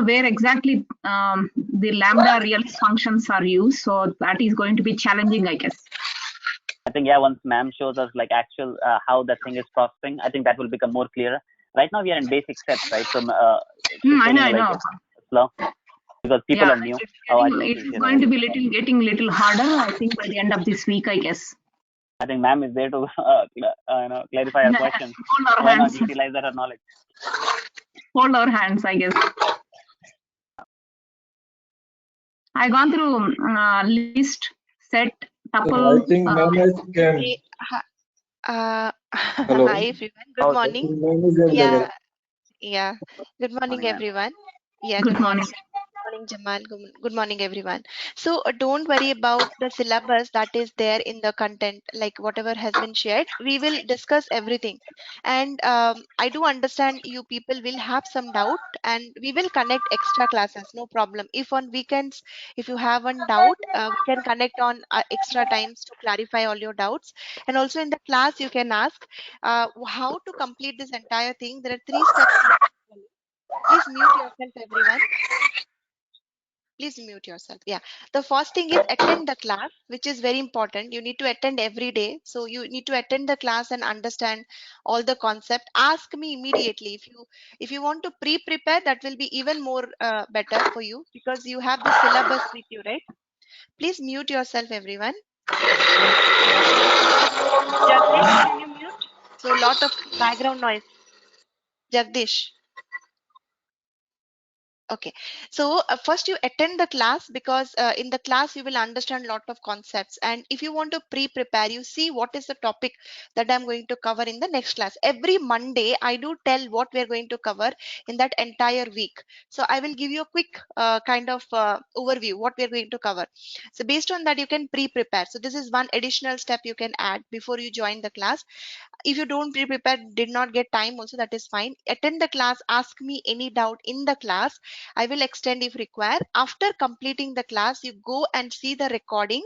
where exactly the Lambda real functions are used. So that is going to be challenging, I guess. I think, yeah, once ma'am shows us like actual how that thing is processing, I think that will become more clear. Right now we are in basic steps, right? From I know. It's slow because people are new. It is going to be getting little harder, I think, by the end of this week, I guess. I think ma'am is there to clarify our questions. Hold our Why hands. not utilize that knowledge? Hold our hands, I guess. I gone through list, set, tuple. I think ma'am has came. Hello. Hi everyone. Good morning. Yeah. Good morning, everyone. Yeah. Good morning. Good morning, Jamal. Good morning, everyone. So don't worry about the syllabus that is there in the content, like whatever has been shared. We will discuss everything. And I do understand you people will have some doubt, and we will connect extra classes, no problem. If on weekends, if you have one doubt, we can connect on extra times to clarify all your doubts. And also in the class, you can ask how to complete this entire thing. There are 3 steps. Please mute yourself, everyone. Please mute yourself. Yeah. The first thing is attend the class, which is very important. You need to attend every day. So you need to attend the class and understand all the concept. Ask me immediately. If you want to pre-prepare, that will be even more better for you because you have the syllabus with you, right? Please mute yourself, everyone. Jagdish, can you mute? So a lot of background noise. Jagdish. Okay, so first you attend the class because in the class you will understand a lot of concepts, and if you want to pre-prepare, you see what is the topic that I'm going to cover in the next class. Every Monday I do tell what we're going to cover in that entire week. So I will give you a quick kind of overview what we're going to cover. So based on that you can pre-prepare. So this is one additional step you can add before you join the class. If you don't pre-prepare, did not get time also, that is fine. Attend the class, ask me any doubt in the class. I will extend if required. After completing the class, you go and see the recording,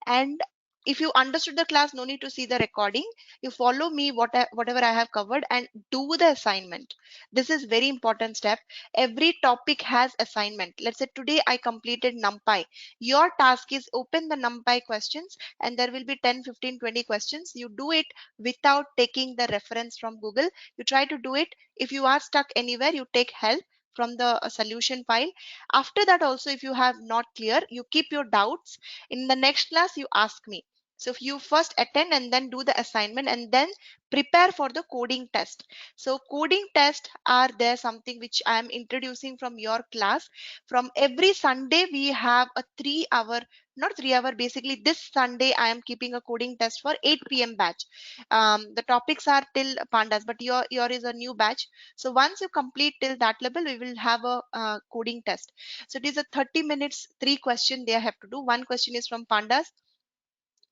and if you understood the class, no need to see the recording. You follow me whatever I have covered and do the assignment. This is very important step. Every topic has assignment. Let's say today I completed NumPy. Your task is open the NumPy questions, and there will be 10, 15, 20 questions. You do it without taking the reference from Google. You try to do it. If you are stuck anywhere, you take help from the solution file. After that also, if you have not clear, you keep your doubts. In the next class, you ask me. So if you first attend and then do the assignment and then prepare for the coding test. So coding test are there something which I am introducing from your class. From every Sunday, we have a 3-hour, not 3-hour, basically this Sunday I am keeping a coding test for 8 p.m. batch. The topics are till pandas, but your is a new batch. So once you complete till that level, we will have a coding test. So it is a 30 minutes, 3 questions they have to do. One question is from pandas,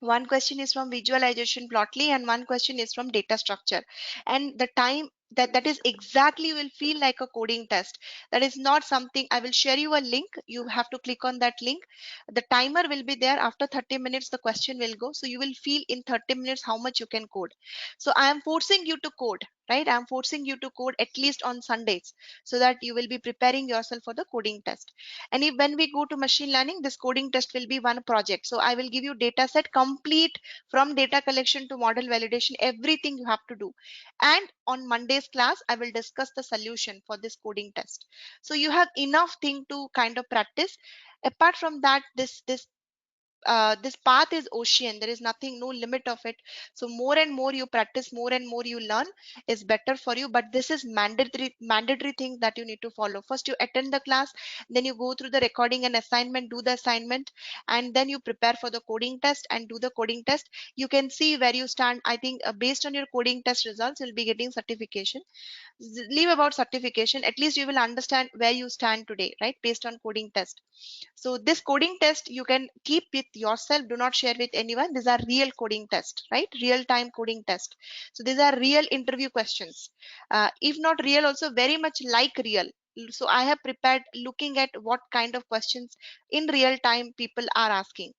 one question is from visualization plotly, and one question is from data structure. And the time that is exactly, you will feel like a coding test. That is not something, I will share you a link. You have to click on that link. The timer will be there. After 30 minutes, the question will go. So you will feel in 30 minutes how much you can code. So I am forcing you to code, right? I am forcing you to code at least on Sundays so that you will be preparing yourself for the coding test. And if when we go to machine learning, this coding test will be one project. So I will give you data set complete from data collection to model validation, everything you have to do. And on Monday's class, I will discuss the solution for this coding test. So you have enough thing to kind of practice. Apart from that, this path is ocean. There is nothing, no limit of it. So more and more you practice, more and more you learn is better for you. But this is mandatory thing that you need to follow. First you attend the class, then you go through the recording and assignment, do the assignment, and then you prepare for the coding test and do the coding test. You can see where you stand. I think based on your coding test results, you'll be getting certification. Leave about certification, at least you will understand where you stand today, right? Based on coding test. So this coding test you can keep with yourself, do not share with anyone. These are real coding test, right? Real time coding test. So these are real interview questions. If not real, also very much like real. So I have prepared looking at what kind of questions in real time people are asking.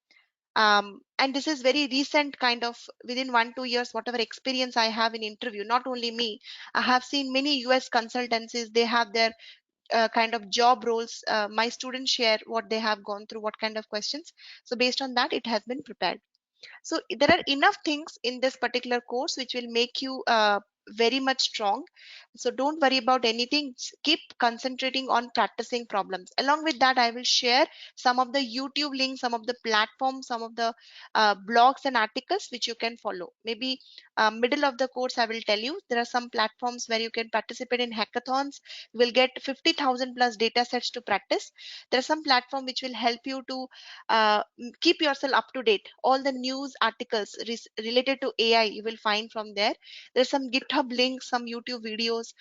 And this is very recent, kind of within 1-2 years, whatever experience I have in interview. Not only me, I have seen many US consultancies, they have their kind of job roles my students share, what they have gone through, what kind of questions. So based on that, it has been prepared. So there are enough things in this particular course which will make you very much strong. So don't worry about anything. Keep concentrating on practicing problems. Along with that, I will share some of the YouTube links, some of the platforms, some of the blogs and articles which you can follow. Maybe middle of the course, I will tell you there are some platforms where you can participate in hackathons. You will get 50,000 plus data sets to practice. There are some platform which will help you to keep yourself up to date. All the news articles related to AI you will find from there. There's some GitHub links, some YouTube videos,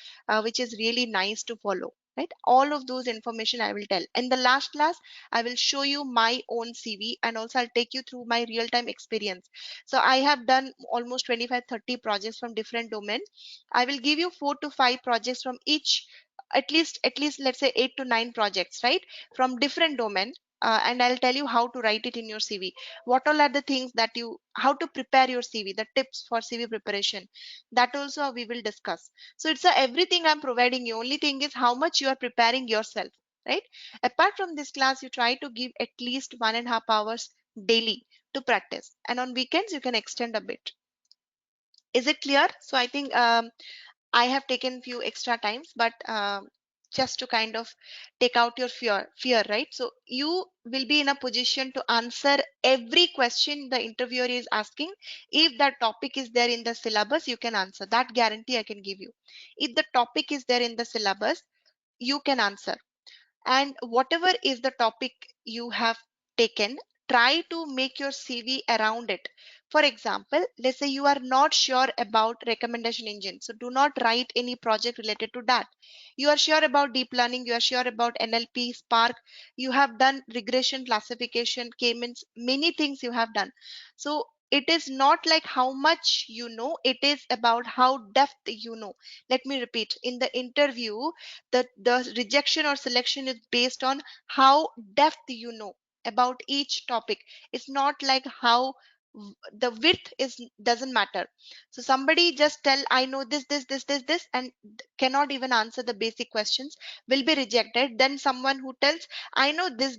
which is really nice to follow. Right, all of those information I will tell. In the last class, I will show you my own CV, and also I'll take you through my real-time experience. So I have done almost 25-30 projects from different domains. I will give you 4 to 5 projects from each, at least let's say 8 to 9 projects, right, from different domain. And I'll tell you how to write it in your CV. What all are the things that how to prepare your CV, the tips for CV preparation. That also we will discuss. So it's everything I'm providing you. Only thing is how much you are preparing yourself, right? Apart from this class, you try to give at least 1.5 hours daily to practice. And on weekends, you can extend a bit. Is it clear? So I think I have taken few extra times, but just to kind of take out your fear, right? So you will be in a position to answer every question the interviewer is asking. If that topic is there in the syllabus, you can answer. That guarantee I can give you. If the topic is there in the syllabus, you can answer. And whatever is the topic you have taken, try to make your CV around it. For example, let's say you are not sure about recommendation engine, so do not write any project related to that. You are sure about deep learning, you are sure about NLP, Spark, you have done regression, classification, k-means, many things you have done. So it is not like how much you know, it is about how depth you know. Let me repeat, in the interview, the rejection or selection is based on how depth you know about each topic. It's not like how the width is, doesn't matter. So somebody just tell I know this and cannot even answer the basic questions, will be rejected. Then someone who tells I know this,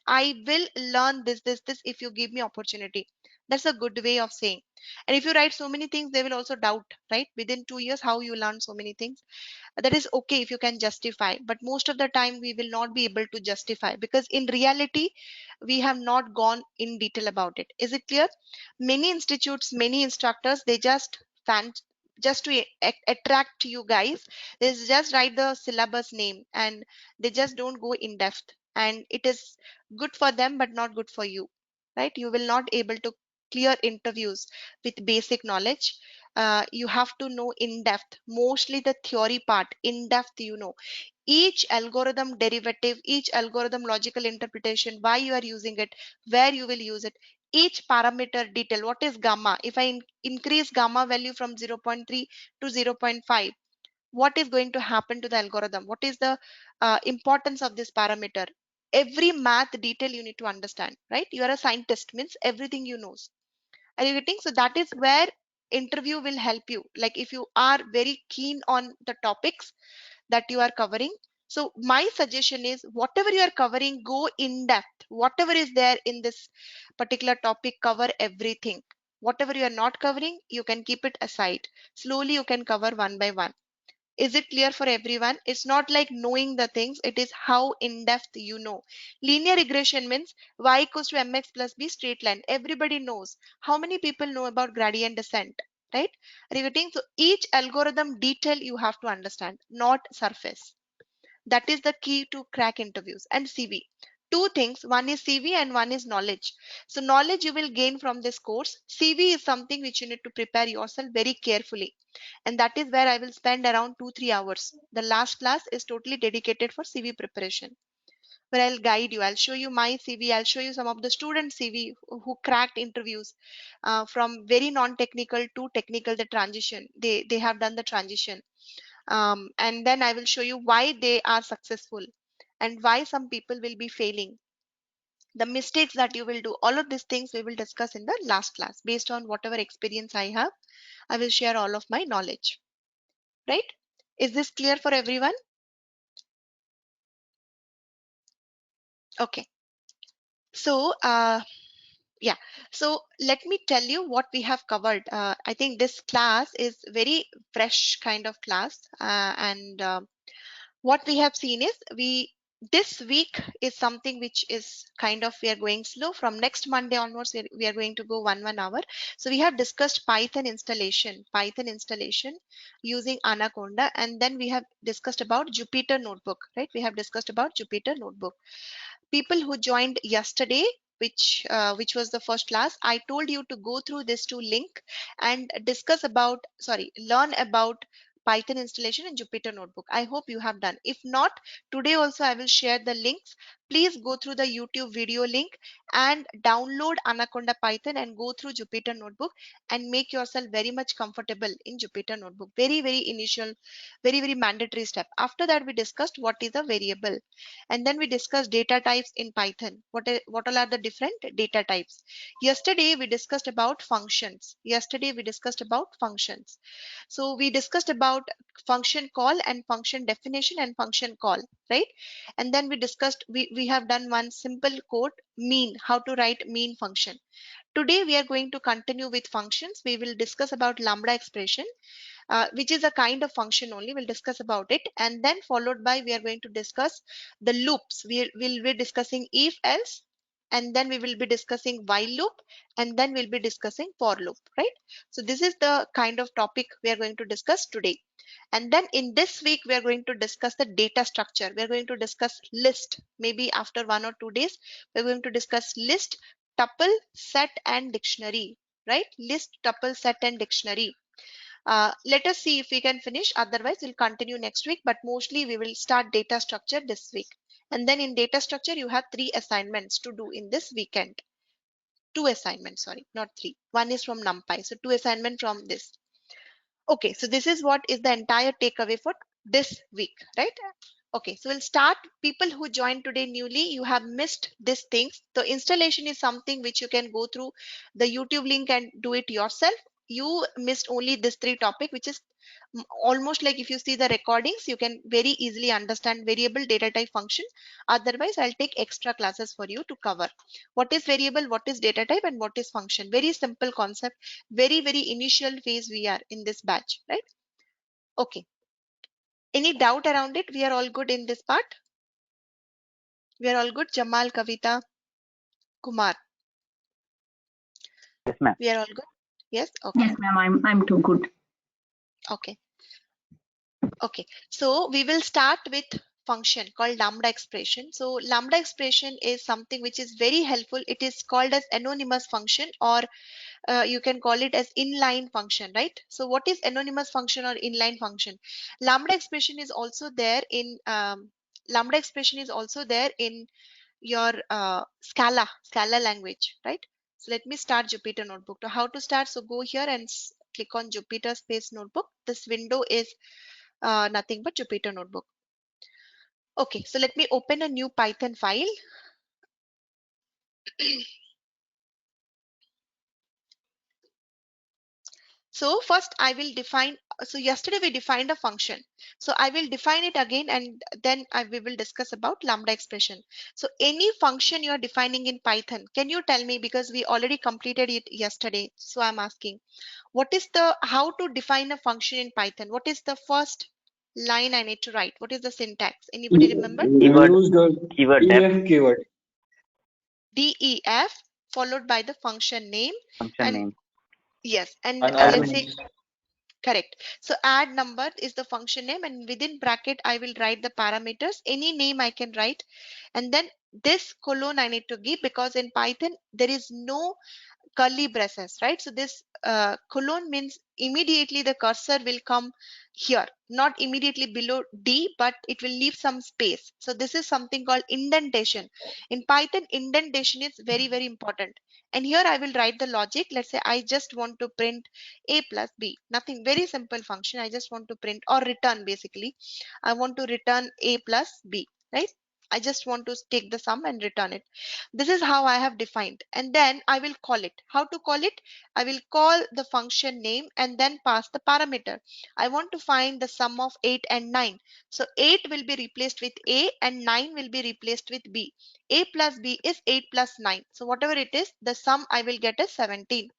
I will learn this if you give me opportunity. That's a good way of saying. And if you write so many things, they will also doubt, right? Within 2 years, how you learn so many things. That is okay if you can justify, but most of the time we will not be able to justify, because in reality we have not gone in detail about it. Is it clear? Many institutes, many instructors, they just to attract you guys, they just write the syllabus name and they just don't go in depth, and it is good for them but not good for you, right? You will not able to clear interviews with basic knowledge. You have to know in depth, mostly the theory part. In depth, you know each algorithm derivative, each algorithm logical interpretation, why you are using it, where you will use it, each parameter detail. What is gamma? If I increase gamma value from 0.3 to 0.5, what is going to happen to the algorithm? What is the importance of this parameter? Every math detail you need to understand, right? You are a scientist, means everything you know. Are you getting? So that is where interview will help you. Like if you are very keen on the topics that you are covering. So my suggestion is whatever you are covering, go in depth. Whatever is there in this particular topic, cover everything. Whatever you are not covering, you can keep it aside. Slowly you can cover one by one. Is it clear for everyone? It's not like knowing the things, it is how in depth you know. Linear regression means y equals to mx plus b straight line. Everybody knows. How many people know about gradient descent, right? Are you getting? So each algorithm detail you have to understand, not surface. That is the key to crack interviews. And CV. Two things, one is CV and one is knowledge. So knowledge you will gain from this course. CV is something which you need to prepare yourself very carefully. And that is where I will spend around 2-3 hours. The last class is totally dedicated for CV preparation, where I'll guide you. I'll show you my CV. I'll show you some of the student CV who cracked interviews from very non-technical to technical, the transition. They have done the transition. And then I will show you why they are successful and why some people will be failing, the mistakes that you will do. All of these things we will discuss in the last class. Based on whatever experience I have, I will share all of my knowledge, right? Is this clear for everyone? Okay. So yeah, so let me tell you what we have covered. I think this class is very fresh kind of class, and what we have seen is this week is something which is kind of we are going slow. From next Monday onwards, we are going to go 1 hour. So we have discussed Python installation using Anaconda, and then we have discussed about Jupyter Notebook, right? We have discussed about Jupyter Notebook. People who joined yesterday, which was the first class, I told you to go through this two link and discuss about, sorry, learn about Python installation and Jupyter Notebook. I hope you have done. If not, today also I will share the links. Please go through the YouTube video link and download Anaconda Python and go through Jupyter Notebook and make yourself very much comfortable in Jupyter Notebook. Very, very initial, very, very mandatory step. After that, we discussed what is a variable. And then we discussed data types in Python. What all are the different data types? Yesterday, we discussed about functions. So we discussed about function call and function definition and function call, right? And then we discussed, we have done one simple code, mean, how to write mean function. Today, we are going to continue with functions. We will discuss about Lambda expression, which is a kind of function only. We'll discuss about it, and then followed by we are going to discuss the loops. We will be discussing if else, and then we will be discussing while loop, and then we'll be discussing for loop, right? So this is the kind of topic we are going to discuss today. And then in this week, we are going to discuss the data structure. We are going to discuss list. Maybe after 1 or 2 days, we're going to discuss list, tuple, set, and dictionary, right? List, tuple, set, and dictionary. Let us see if we can finish. Otherwise, we'll continue next week. But mostly we will start data structure this week. And then in data structure, you have 3 assignments to do in this weekend. 2 assignments, sorry, not 3. One is from NumPy. So 2 assignments from this. Okay, so this is what is the entire takeaway for this week, right? Okay, so we'll start. People who joined today newly, you have missed these things. The installation is something which you can go through the YouTube link and do it yourself. You missed only this 3 topic, which is almost like if you see the recordings, you can very easily understand variable, data type, function. Otherwise, I'll take extra classes for you to cover. What is variable, what is data type, and what is function? Very simple concept. Very, very initial phase we are in this batch, right? Okay. Any doubt around it? We are all good in this part? We are all good. Jamal, Kavita, Kumar. Yes, ma'am. We are all good. Yes. Okay. Yes, ma'am. I'm too good. Okay. Okay. So we will start with function called lambda expression. So lambda expression is something which is very helpful. It is called as anonymous function, or you can call it as inline function, right? So what is anonymous function or inline function? Lambda expression is also there in your Scala language, right? So let me start Jupyter Notebook. So how to start? So go here and click on Jupyter Space Notebook. This window is nothing but Jupyter Notebook. Okay, so let me open a new Python file. So first I will define, so yesterday we defined a function. So I will define it again, and then we will discuss about lambda expression. So any function you are defining in Python, can you tell me, because we already completed it yesterday. So I'm asking, how to define a function in Python? What is the first line I need to write? What is the syntax? Anybody remember? Use the Keyword def, def keyword. DEF followed by the function name. function And name. yes, and And let's say arguments. correct. So add number is the function name, and within bracket I will write the parameters. Any name I can write, and then this colon I need to give, because in Python there is no curly braces, right? So this colon means immediately the cursor will come here, not immediately below D, but it will leave some space. So this is something called indentation. In Python, indentation is very, very important. And here I will write the logic. Let's say I just want to print A plus B. Nothing, very simple function. I just want to print or return, basically. I want to return A plus B, right? I just want to take the sum and return it. This is how I have defined, and then I will call it. How to call it? I will call the function name and then pass the parameter. I want to find the sum of 8 and 9. So 8 will be replaced with A and 9 will be replaced with B. A plus B is 8 plus 9. So whatever it is, the sum I will get is 17.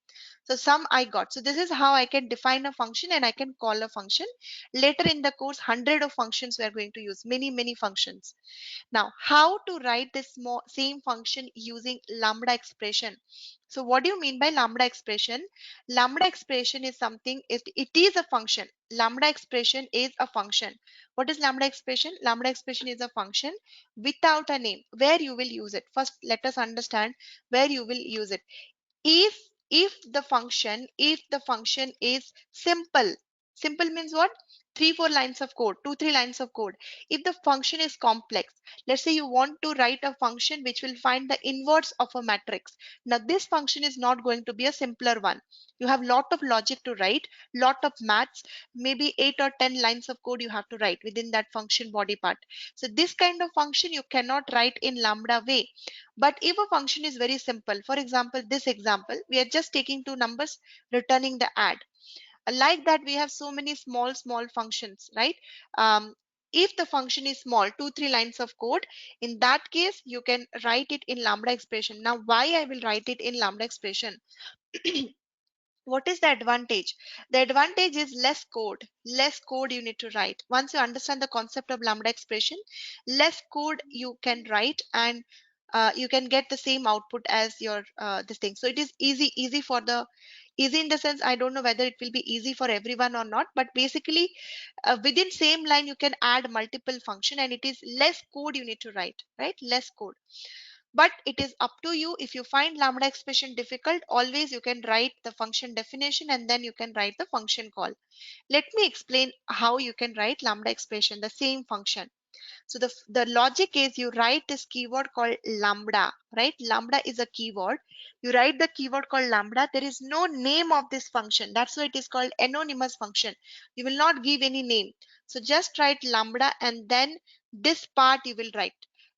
So sum I got. So this is how I can define a function and I can call a function. Later in the course, 100 of functions we are going to use, many functions. Now, how to write this same function using lambda expression? So what do you mean by lambda expression? Lambda expression is something, it is a function. Lambda expression is a function. What is lambda expression? Lambda expression is a function without a name. Where you will use it? First, let us understand where you will use it. if if the function is simple means what? 3-4 lines of code, 2-3 lines of code. If the function is complex, let's say you want to write a function which will find the inverse of a matrix. Now this function is not going to be a simpler one. You have lot of logic to write, lot of maths, maybe 8 or 10 lines of code you have to write within that function body part. So this kind of function you cannot write in lambda way. But if a function is very simple, for example, this example, we are just taking two numbers, returning the add. Like that, we have so many small functions, right? If the function is small, 2-3 lines of code, in that case, you can write it in lambda expression. Now, why I will write it in lambda expression? What is the advantage? The advantage is less code you need to write. Once you understand the concept of lambda expression, less code you can write, and you can get the same output as your this thing. So it is easy for the easy in the sense, I don't know whether it will be easy for everyone or not, but basically within same line you can add multiple function and it is less code you need to write, right? Less code. But it is up to you. If you find lambda expression difficult, always you can write the function definition and then you can write the function call. Let me explain how you can write lambda expression, the same function. So the logic is you write this keyword called lambda, right? Lambda is a keyword. You write the keyword called lambda. There is no name of this function. That's why it is called anonymous function. You will not give any name. So just write lambda and then this part you will write.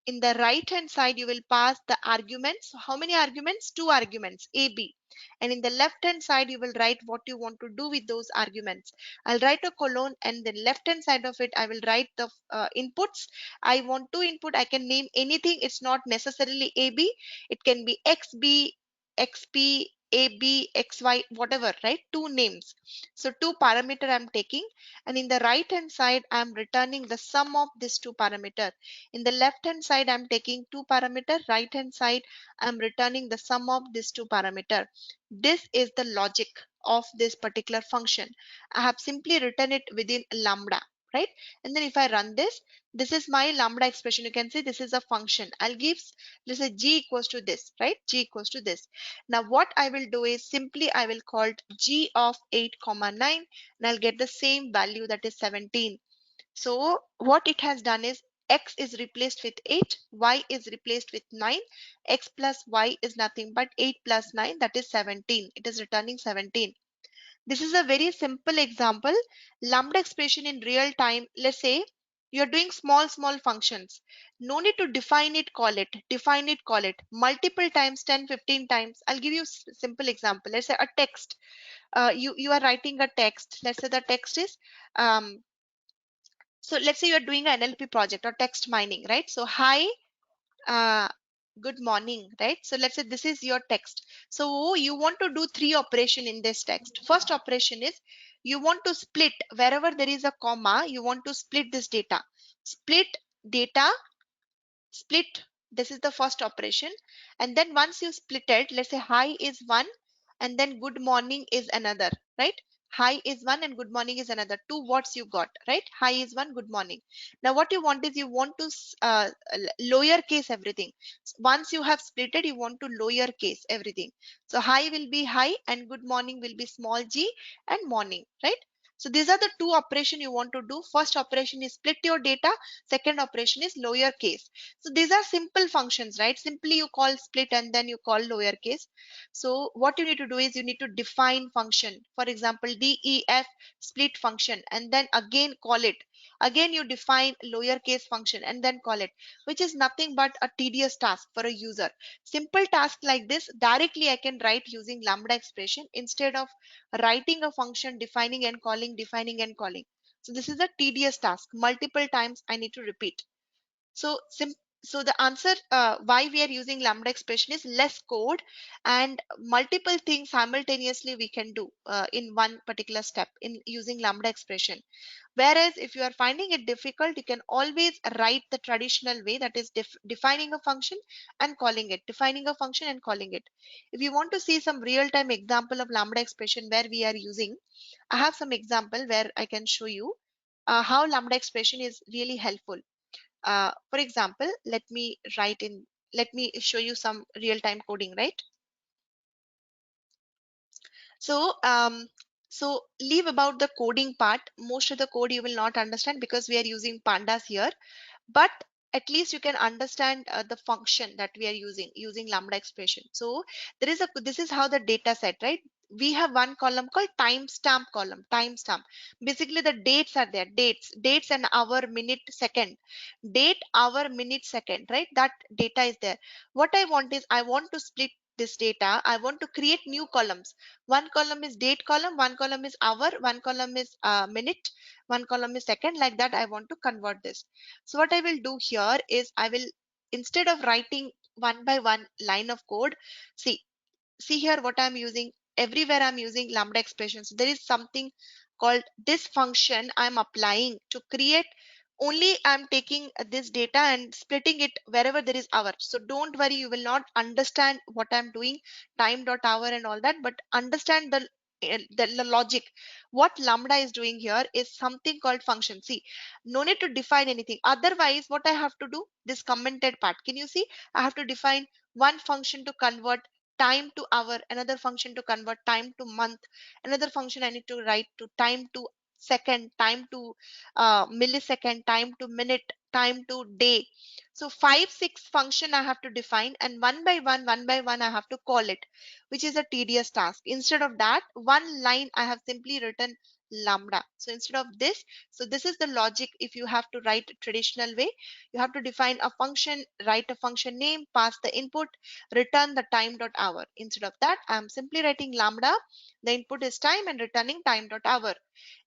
In the right hand side, you will pass the arguments. So how many arguments? 2 arguments, A, B. And in the left hand side, you will write what you want to do with those arguments. I'll write a colon and the left hand side of it, I will write the inputs. I want to input, I can name anything. It's not necessarily AB. It can be XB, XP, AB, XY, whatever, right? 2 names. So 2 parameter I'm taking, and in the right hand side, I'm returning the sum of these 2 parameter. In the left hand side, I'm taking 2 parameter, right hand side, I'm returning the sum of these 2 parameter. This is the logic of this particular function. I have simply written it within lambda, right? And then if I run this, this is my lambda expression. You can see this is a function. I'll give, let's say g equals to this, right? G equals to this. Now what I will do is simply I will call g of 8, 9, and I'll get the same value, that is 17. So what it has done is x is replaced with 8, y is replaced with 9, x plus y is nothing but 8 plus 9, that is 17. It is returning 17. This is a very simple example. Lambda expression in real time. Let's say you're doing small functions. No need to define it, call it. Define it, call it. Multiple times, 10, 15 times. I'll give you a simple example. Let's say a text. You are writing a text. Let's say the text is so let's say you're doing an NLP project or text mining, right? So hi, uh, good morning, right? So let's say this is your text. So you want to do 3 operation in this text. First operation is you want to split wherever there is a comma, you want to split this data. Split data, split. This is the first operation. And then once you split it, let's say hi is one and then good morning is another, right? Hi is one and good morning is another. 2 words you got, right? Hi is one, good morning. Now what you want is you want to lower case everything. Once you have splitted, you want to lower case everything. So hi will be hi and good morning will be small g and morning, right? So these are the 2 operation you want to do. First operation is split your data. Second operation is lower case. So these are simple functions, right? Simply you call split and then you call lower case. So what you need to do is you need to define function. For example, def split function and then again call it. Again, you define lowercase function and then call it, which is nothing but a tedious task for a user. Simple task like this directly I can write using Lambda expression instead of writing a function, defining and calling, defining and calling. So this is a tedious task. Multiple times I need to repeat. So so the answer why we are using Lambda expression is less code and multiple things simultaneously we can do in one particular step in using Lambda expression. Whereas if you are finding it difficult, you can always write the traditional way, that is defining a function and calling it, defining a function and calling it. If you want to see some real-time example of Lambda expression where we are using, I have some example where I can show you how Lambda expression is really helpful. For example, let me show you some real-time coding, right? So, leave about the coding part. Most of the code you will not understand because we are using pandas here, but at least you can understand the function that we are using Lambda expression. So this is how the data set, right? We have one column called timestamp column. Timestamp, basically the dates are there, dates and hour, minute, second, date, hour, minute, second, right? That data is there. What I want is I want to split this data. I want to create new columns. One column is date column, one column is hour, one column is minute, one column is second. Like that I want to convert this. So what I will do here is I will, instead of writing one by one line of code, see here what I'm using. Everywhere I'm using Lambda expressions. There is something called this function I'm applying to create. Only I'm taking this data and splitting it wherever there is hour. So don't worry, you will not understand what I'm doing, time dot hour and all that, but understand the logic. What Lambda is doing here is something called function. See, no need to define anything. Otherwise, what I have to do, this commented part, can you see? I have to define one function to convert time to hour, another function to convert time to month, another function I need to write to time to second, time to millisecond, time to minute, time to day. So 5 6 function I have to define, and one by one I have to call it, which is a tedious task. Instead of that, one line I have simply written Lambda. So instead of this, so this is the logic. If you have to write traditional way, you have to define a function, write a function name, pass the input, return the time dot hour. Instead of that, I'm simply writing Lambda. The input is time and returning time dot hour.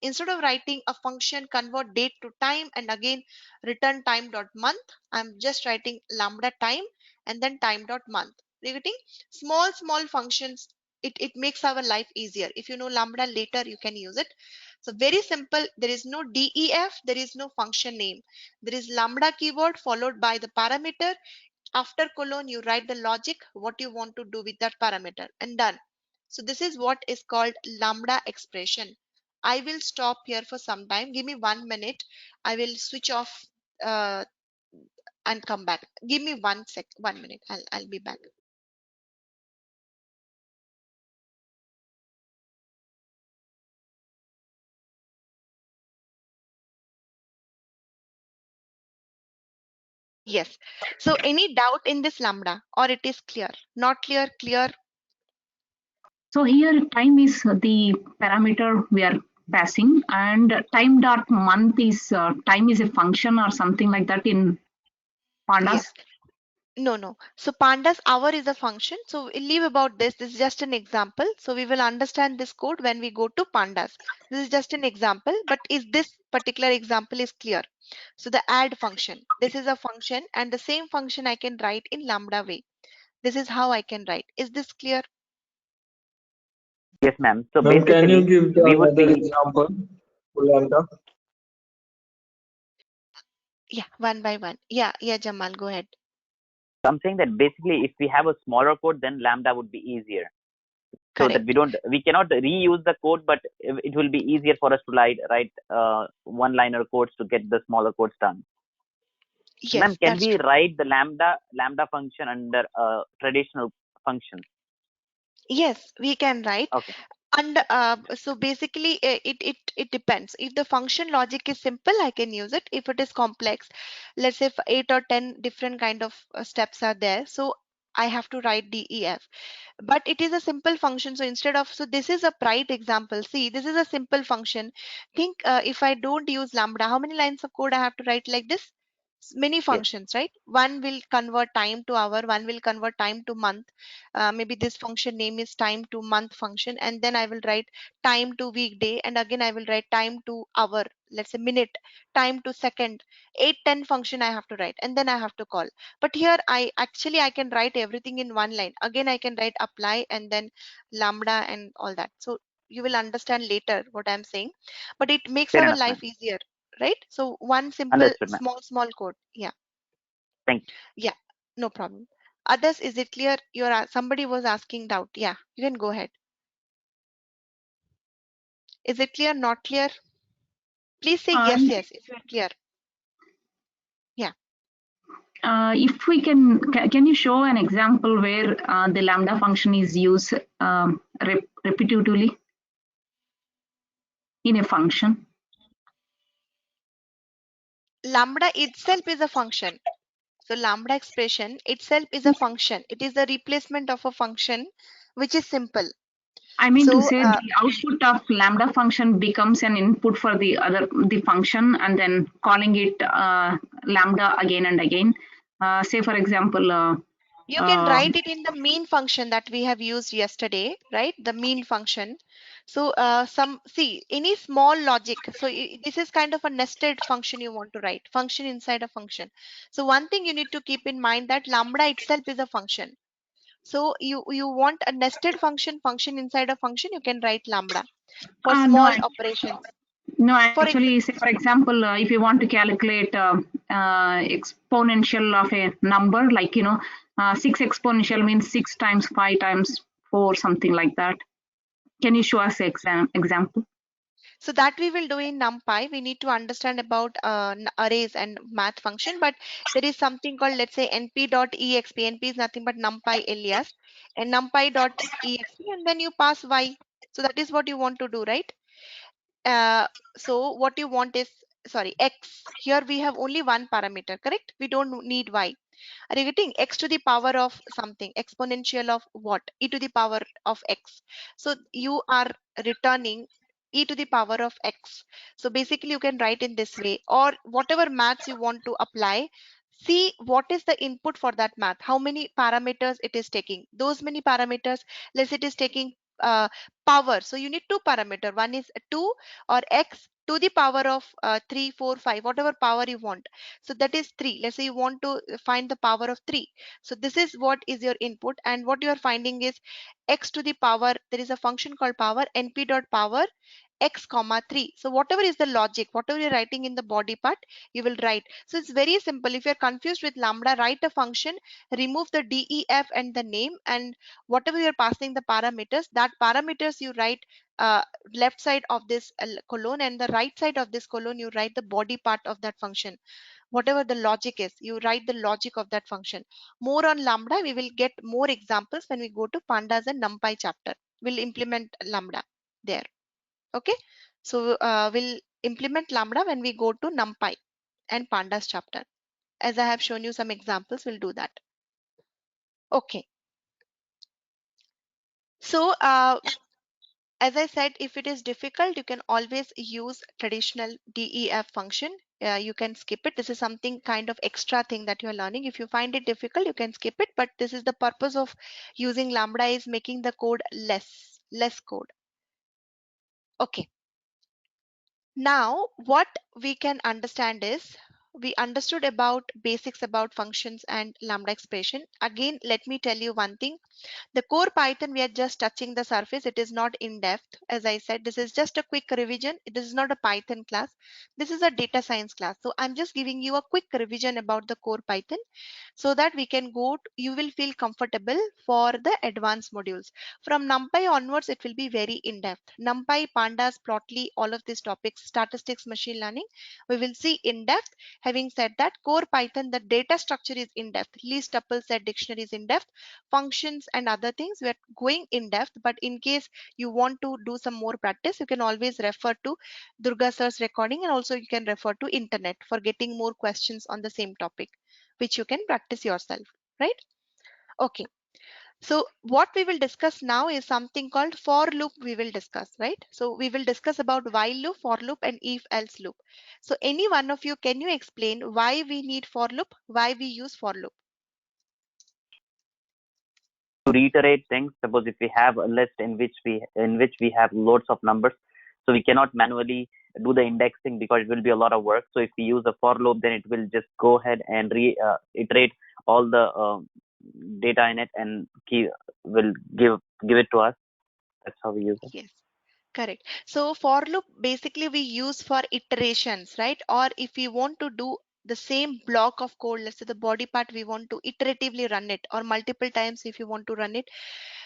Instead of writing a function convert date to time and again return time dot month, I'm just writing Lambda time and then time dot month. You're getting small functions. It makes our life easier. If you know Lambda later, you can use it. So very simple. There is no def, there is no function name. There is Lambda keyword followed by the parameter. After colon, you write the logic, what you want to do with that parameter, and done. So this is what is called Lambda expression. I will stop here for some time. Give me 1 minute. I will switch off uh, and come back. Give me 1 minute. I'll be back. Yes. So any doubt in this Lambda, or it is clear? Not clear? Clear? So here time is the parameter we are passing, and time dot month is time is a function or something like that in pandas. Yes. No. So pandas hour is a function. So we'll leave about this. This is just an example. So we will understand this code when we go to pandas. This is just an example, but is this particular example is clear? So the add function, this is a function, and the same function I can write in Lambda way. This is how I can write. Is this clear? Yes, ma'am. So Ma'am, can you basically, give the we would another be example for Lambda? Yeah, one by one. Yeah, Jamal, go ahead. so I'm saying that basically, if we have a smaller code, then Lambda would be easier. So that Correct. we cannot reuse the code, but it will be easier for us to write one-liner codes to get the smaller codes done. So, ma'am, Yes, can that's we true. write the lambda function under traditional function? Yes, we can write. Okay. And so basically it depends. If the function logic is simple, I can use it. If it is complex, let's say if 8 or 10 different kind of steps are there, so I have to write def, but it is a simple function. So instead of, so this is a bright example. See, this is a simple function. Think if I don't use lambda, how many lines of code I have to write like this? Many Yes. functions, right? One will convert time to hour, one will convert time to month. Maybe this function name is time to month function, and then I will write time to weekday, and again I will write time to hour, let's say minute, time to second. 8 10 function I have to write, and then I have to call. But here I can write everything in one line. Again I can write apply and then lambda and all that. So you will understand later what I'm saying, but it makes Fair our enough, life ma'am. easier, right? So one simple Understood, ma'am. small code. Yeah. Thank you. Yeah, no problem. Others, is it clear? Somebody was asking doubt. Yeah, you can go ahead. Is it clear? Not clear? Please say Uh, yes, yes, if you're clear. Yeah. if we can you show an example where the lambda function is used repetitively in a function? Lambda itself is a function. So lambda expression itself is a function. It is the replacement of a function, which is simple. I mean to So say the output of lambda function becomes an input for the function, and then calling it lambda again and again. Say for example, you can write it in the main function that we have used yesterday, right? The main function. So see any small logic. So this is kind of a nested function you want to write, function inside a function. So one thing you need to keep in mind that lambda itself is a function. So you want a nested function inside a function, you can write lambda for no, small operations. no, For example, actually, say for example, if you want to calculate exponential of a number, like 6 exponential means 6 times 5 times 4, something like that. Can you show us an example? so that we will do in NumPy. We need to understand about arrays and math function, but there is something called, let's say, np.exp. np is nothing but NumPy alias, and NumPy.exp, and then you pass y. So that is what you want to do, right? Uh, so what you want is, sorry, x. Here we have only one parameter, correct? We don't need y. Are you getting x to the power of something, exponential of what? E to the power of x. So you are returning e to the power of x. So basically you can write in this way, or whatever maths you want to apply, see what is the input for that math, how many parameters it is taking. Those many parameters, let's say it is taking power. So you need two parameter, one is 2 or x to the power of 3 4 5, whatever power you want. So that is 3. Let's say you want to find the power of 3. So this is what is your input, and what you are finding is x to the power. There is a function called power, np dot power x comma 3. So whatever is the logic, whatever you're writing in the body part, you will write. So it's very simple. If you're confused with lambda, write a function, remove the def and the name, and whatever you're passing the parameters, that parameters you write left side of this colon, and the right side of this colon you write the body part of that function. Whatever the logic is, you write the logic of that function. More on lambda, we will get more examples when we go to pandas and numpy chapter. We'll implement lambda there. Okay, so we'll implement lambda when we go to numpy and pandas chapter. As I have shown you some examples, we'll do that. Okay, so as I said, if it is difficult, you can always use traditional def function. You can skip it. This is something kind of extra thing that you are learning. If you find it difficult, you can skip it, but this is the purpose of using lambda, is making the code less code. Okay, now what we can understand is, we understood about basics about functions and lambda expression. Again, let me tell you one thing. The core Python, we are just touching the surface. It is not in depth. As I said, this is just a quick revision. This is not a Python class. This is a data science class. So I'm just giving you a quick revision about the core Python, so that we can you will feel comfortable for the advanced modules. From NumPy onwards, it will be very in-depth. NumPy, pandas, plotly, all of these topics, statistics, machine learning, we will see in-depth. Having said that, core Python, the data structure is in-depth. List, tuple, set, dictionary is in-depth. Functions and other things, we are going in-depth, but in case you want to do some more practice, you can always refer to Durga sir's recording, and also you can refer to internet for getting more questions on the same topic, which you can practice yourself, right? Okay. So what we will discuss now is something called for loop we will discuss, right? So we will discuss about while loop, for loop and if else loop. So any one of you, can you explain why we need for loop, why we use for loop? To reiterate things, suppose if we have a list in which we have loads of numbers, so we cannot manually do the indexing because it will be a lot of work. So if we use a for loop, then it will just go ahead and iterate all the data in it and will give it to us. That's how we use it. Yes, correct. So for loop basically we use for iterations, right? Or if we want to do the same block of code, let's say the body part, we want to iteratively run it, or multiple times if you want to run it.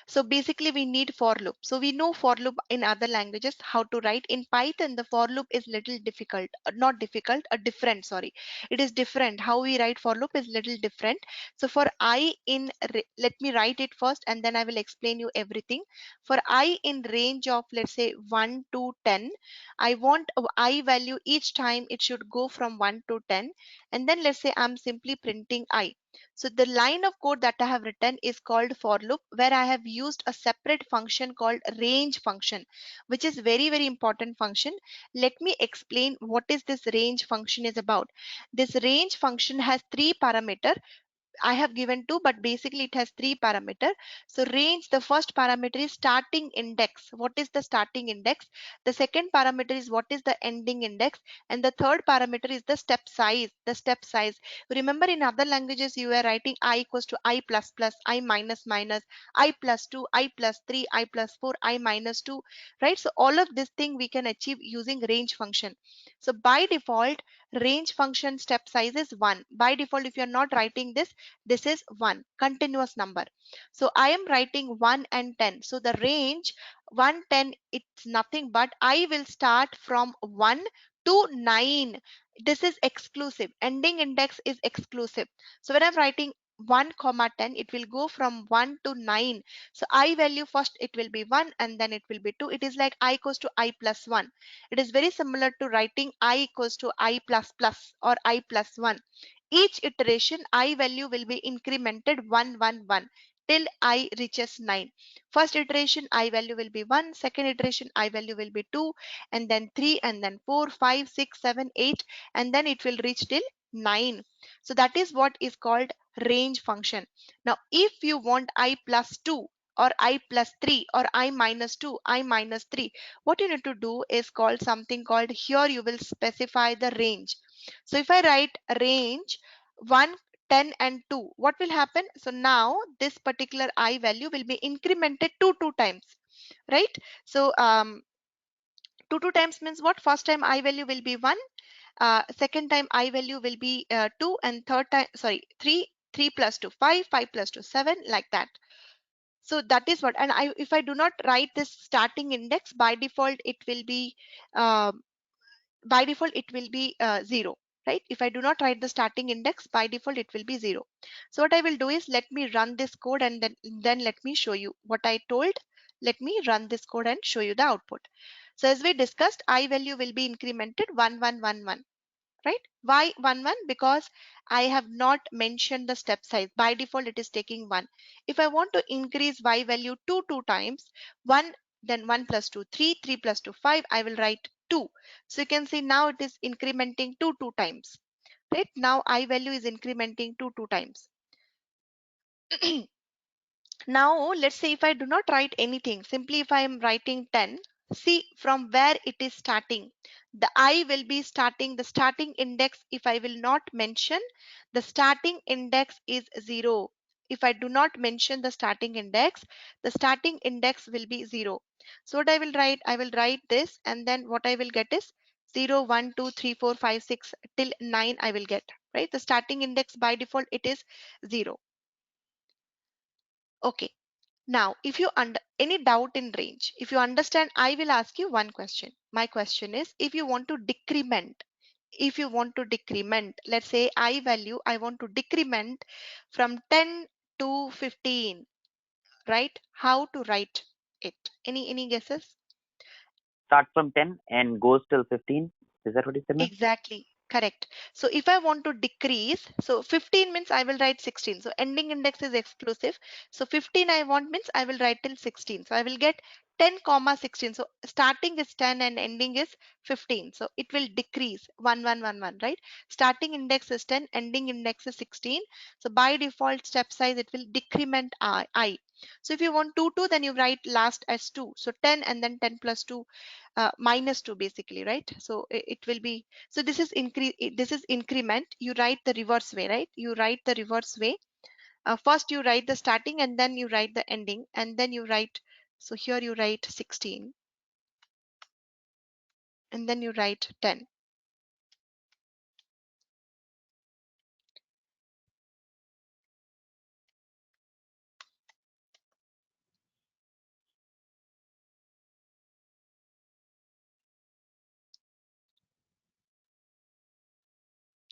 So basically we need for loop. So we know for loop in other languages how to write. In Python, the for loop is little difficult, not difficult, different, sorry. It is different. How we write for loop is little different. So for I in, let me write it first and then I will explain you everything. For I in range of, let's say 1 to 10, I want I value each time it should go from 1 to 10. And then let's say I'm simply printing I. So the line of code that I have written is called for loop, where I have used a separate function called range function, which is very, very important function. Let me explain what is this range function is about. This range function has three parameters. I have given two, but basically it has three parameters. So range, the first parameter is starting index. What is the starting index? The second parameter is what is the ending index? And the third parameter is the step size. The step size. Remember in other languages you were writing I equals to I plus plus, I minus minus, I plus 2, I plus 3, I plus 4, I minus 2, right? So all of this thing we can achieve using range function. So by default, range function step size is 1. By default, if you are not writing this, this is 1 continuous number. So I am writing 1 and 10. So the range 1 10, it's nothing but I will start from 1 to 9. This is exclusive. Ending index is exclusive. So when I'm writing 1 comma 10, it will go from 1 to 9. So I value first it will be 1 and then it will be 2. It is like I equals to I plus 1. It is very similar to writing I equals to I plus plus or I plus 1. Each iteration I value will be incremented 1 1 1 till I reaches 9. First iteration I value will be 1, second iteration I value will be 2, and then 3, and then 4 5 6 7 8, and then it will reach till 9. So that is what is called range function. Now if you want I plus 2 or I plus 3 or I minus 2, I minus 3, what you need to do is called something called, here you will specify the range. So if I write range 1, 10 and 2, what will happen? So now this particular I value will be incremented two times, right? So 2 times means what? First time I value will be 1, second time I value will be 2, and third time, sorry, 3, 3 plus 2, 5, 5 plus 2, 7, like that. So that is what, and if I do not write this starting index, by default it will be uh, 0, right? If I do not write the starting index, by default it will be 0. So what I will do is, let me run this code and then let me show you what I told. Let me run this code and show you the output. So as we discussed, I value will be incremented 1 1 1 1, right? Why 1 1? Because I have not mentioned the step size. By default it is taking 1. If I want to increase y value 2 times, 1, then 1 plus 2 3, 3 plus 2 5, I will write 2. So you can see now it is incrementing 2 times, right? Now I value is incrementing 2 times. Now let's say if I do not write anything, simply if I am writing 10, see from where it is starting. The I will be starting, the starting index, if I will not mention, the starting index is 0. If I do not mention the starting index will be 0. So what I will write? I will write this, and then what I will get is 0 1 2 3 4 5 6 till 9 I will get, right? The starting index by default it is 0. Okay. Now, if you under any doubt in range, if you understand, I will ask you one question. My question is, if you want to decrement, let's say I value, I want to decrement from 10 to 15, right? How to write it? Any guesses? Start from 10 and goes till 15. Is that what you said, ma'am? Exactly. Correct. So if I want to decrease, so 15 means I will write 16. So ending index is exclusive. So 15 I want means I will write till 16. So I will get 10 comma 16. So starting is 10 and ending is 15. So it will decrease 1 1 1 1, right? Starting index is 10, ending index is 16. So by default step size it will decrement I. So if you want 2 2, then you write last as 2. So 10 and then 10 plus 2 minus 2 basically, right? So it will be, so this is increment. You write the reverse way, right? You write the reverse way. First you write the starting and then you write the ending and then you write, so here you write 16 and then you write 10,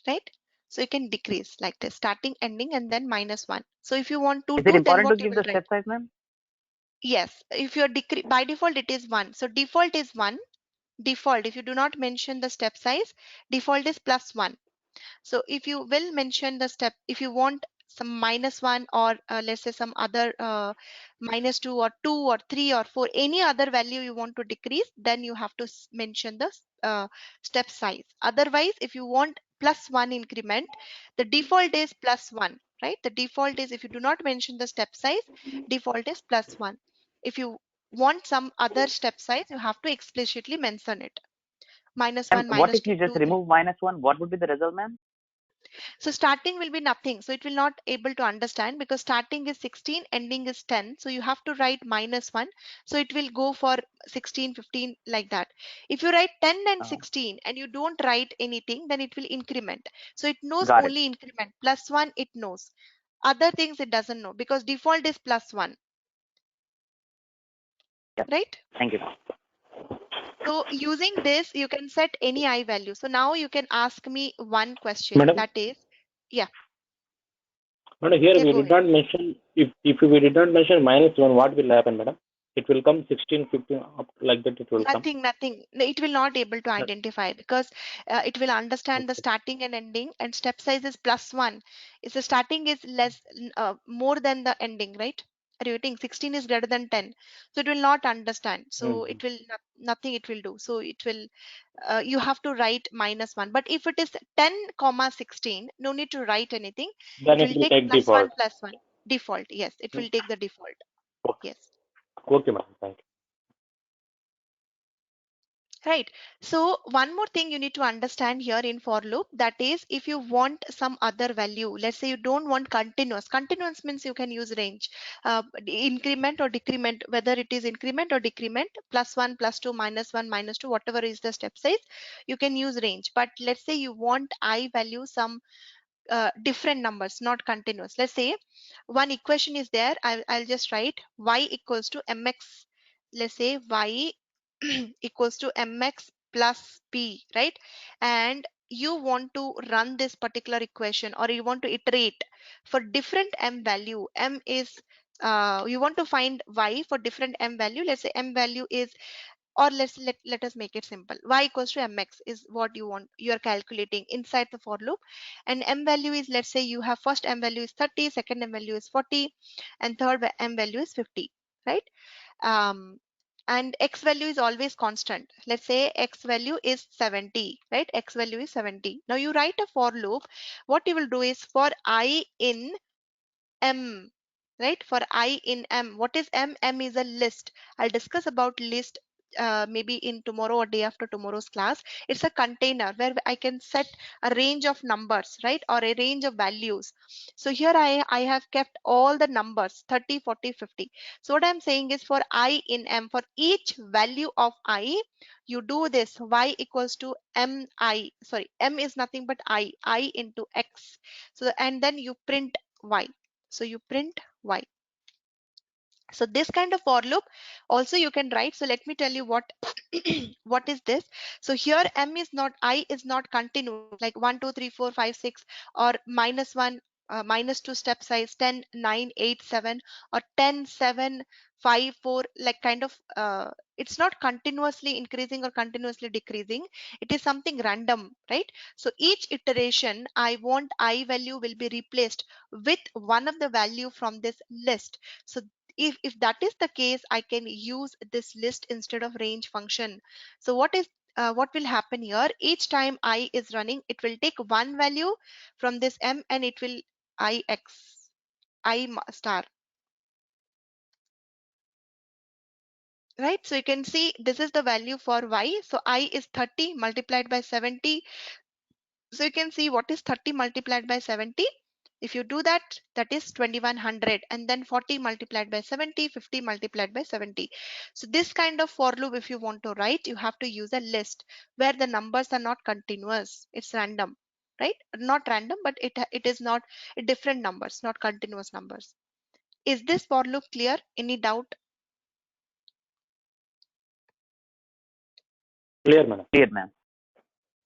right? So you can decrease like this, starting, ending, and then minus 1. So if you want to Is it do, then important to what you give will the write? step size, ma'am? Yes, if you're by default it is 1. So default is 1. Default, if you do not mention the step size, default is plus 1. So if you will mention the step, if you want some minus 1 or let's say some other minus 2 or 2 or 3 or 4, any other value you want to decrease, then you have to mention the step size. Otherwise, if you want plus 1 increment, the default is plus 1, right? The default is, if you do not mention the step size, default is plus 1. If you want some other step size, you have to explicitly mention it. Minus And 1, what minus if 2, you just 2, 3. remove -1? What would be the result, ma'am? So starting will be nothing. So it will not able to understand because starting is 16, ending is 10. So you have to write minus 1. So it will go for 16, 15 like that. If you write 10 and Uh, 16 and you don't write anything, then it will increment. So it knows got it. only increment. Plus 1 it knows. Other things it doesn't know because default is plus 1, Yep. right? Thank you. So using this, you can set any I value. So now you can ask me one question, Madam, that is, yeah, madam, here yeah, we go did ahead. not mention, if we did not mention -1, what will happen, madam? It will come 16, 15, up like that it will come. Nothing. No, it will not able to That- identify because it will understand the Okay. starting and ending, and step size is plus 1. If the starting is less, more than the ending, right? Are you getting 16 is greater than 10? So it will not understand. So Mhm. it will nothing it will do. So it will, you have to write minus 1. But if it is 10 comma 16, no need to write anything. Then It it will will take take plus default. 1 plus 1. Default. Yes, it Mm. will take the default. Okay, Yes. okay, madam. Thank you. Right. So one more thing you need to understand here in for loop, that is if you want some other value, let's say you don't want continuous. Continuous means you can use range, increment or decrement, whether it is increment or decrement, plus 1, plus 2, minus 1, minus 2, whatever is the step size, you can use range. But let's say you want I value some different numbers, not continuous. Let's say one equation is there. I'll just write y equals to mx. Let's say y equals to mx plus p, right? And you want to run this particular equation, or you want to iterate for different m value. M is you want to find y for different m value. Let's say m value is, or let us make it simple. Y equals to mx is what you want, you are calculating inside the for loop, and m value is, let's say you have first m value is 30, second m value is 40, and third m value is 50, right? um and x value is always constant. Let's say x value is 70, right? X value is 70. Now you write a for loop. What you will do is, for I in M, right? For I in M. What is M? M is a list. I'll discuss about list maybe in tomorrow or day after tomorrow's class. It's a container where I can set a range of numbers, right? Or a range of values. So here I have kept all the numbers 30, 40, 50. So what I'm saying is, for I in M, for each value of I, you do this y equals to M is nothing but I into X. So, and then you print Y. So you print Y. So this kind of for loop also you can write. So let me tell you what what is this. So here M is not, I is not continuous like 1 2 3 4 5 6 or minus 1 -2 step size 10 9 8 7 or 10 7 5 4, like kind of it's not continuously increasing or continuously decreasing. It is something random, right? So each iteration I want I value will be replaced with one of the value from this list. So if that is the case, I can use this list instead of range function. So what will happen here? Each time I is running, it will take one value from this m and it will ix star, right? So you can see this is the value for y. So I is 30 multiplied by 70. So you can see what is 30 multiplied by 70. If you do that, that is 2100, and then 40 multiplied by 70, 50 multiplied by 70. So this kind of for loop, if you want to write, you have to use a list where the numbers are not continuous. It's random, right? Not random, but it is not different numbers, not continuous numbers. Is this for loop clear? Any doubt? Clear, madam. Clear, ma'am.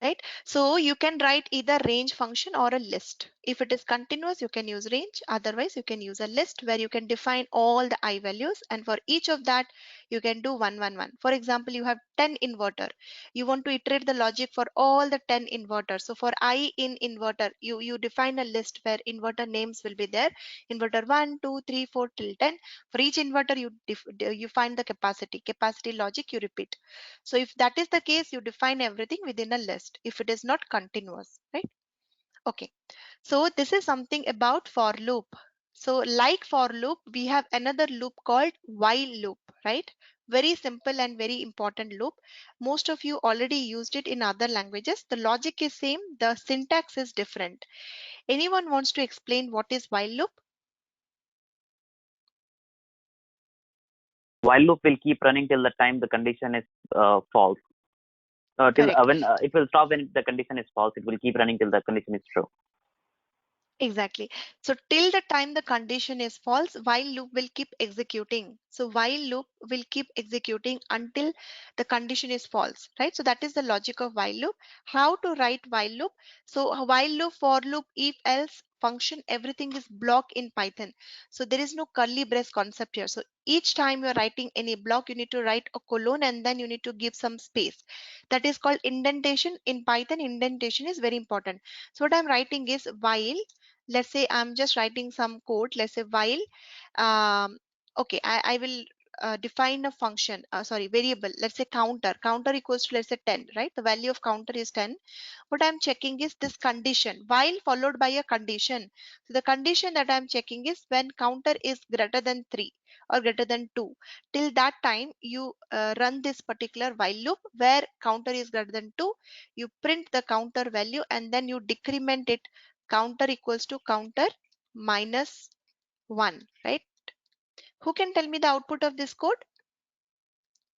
Right? So you can write either range function or a list. If it is continuous, you can use range. Otherwise, you can use a list where you can define all the I values, and for each of that, you can do 1 1 1. For example, you have 10 inverter. You want to iterate the logic for all the 10 inverters. So for I in inverter, you define a list where inverter names will be there. Inverter 1, 2, 3, 4 till 10. For each inverter, you find the capacity logic, you repeat. So if that is the case, you define everything within a list if it is not continuous, right? Okay, so this is something about for loop. So like for loop, we have another loop called while loop, right? Very simple and very important loop. Most of you already used it in other languages. The logic is same, the syntax is different. Anyone wants to explain what is while loop? While loop will keep running till the time the condition is false. Till Correct. when it will stop when the condition is false. It will keep running till the condition is true. Exactly. So till the time the condition is false, while loop will keep executing. So while loop will keep executing until the condition is false, right? So that is the logic of while loop. How to write while loop? So a while loop, for loop, if else function, everything is block in Python. So there is no curly brace concept here. So each time you're writing any block, you need to write a colon and then you need to give some space. That is called indentation. In Python, indentation is very important. So what I'm writing is while, let's say I'm just writing some code, let's say while okay, I will define a function, sorry, variable, let's say counter equals to, let's say 10, right? The value of counter is 10. What I'm checking is this condition, while followed by a condition. So the condition that I'm checking is when counter is greater than 3 or greater than 2. Till that time you run this particular while loop where counter is greater than 2. You print the counter value and then you decrement it. Counter equals to counter minus 1, right? Who can tell me the output of this code?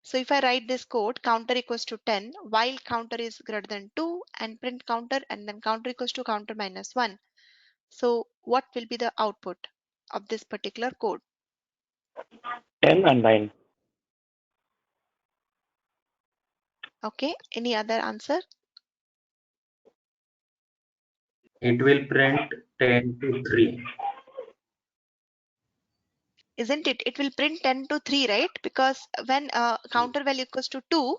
So if I write this code, counter equals to 10 while counter is greater than 2 and print counter and then counter equals to counter minus 1. So what will be the output of this particular code? 10 and 9. Okay, any other answer? It will print 10 to 3. Isn't it? It will print 10 to 3, right? Because when counter value equals to 2,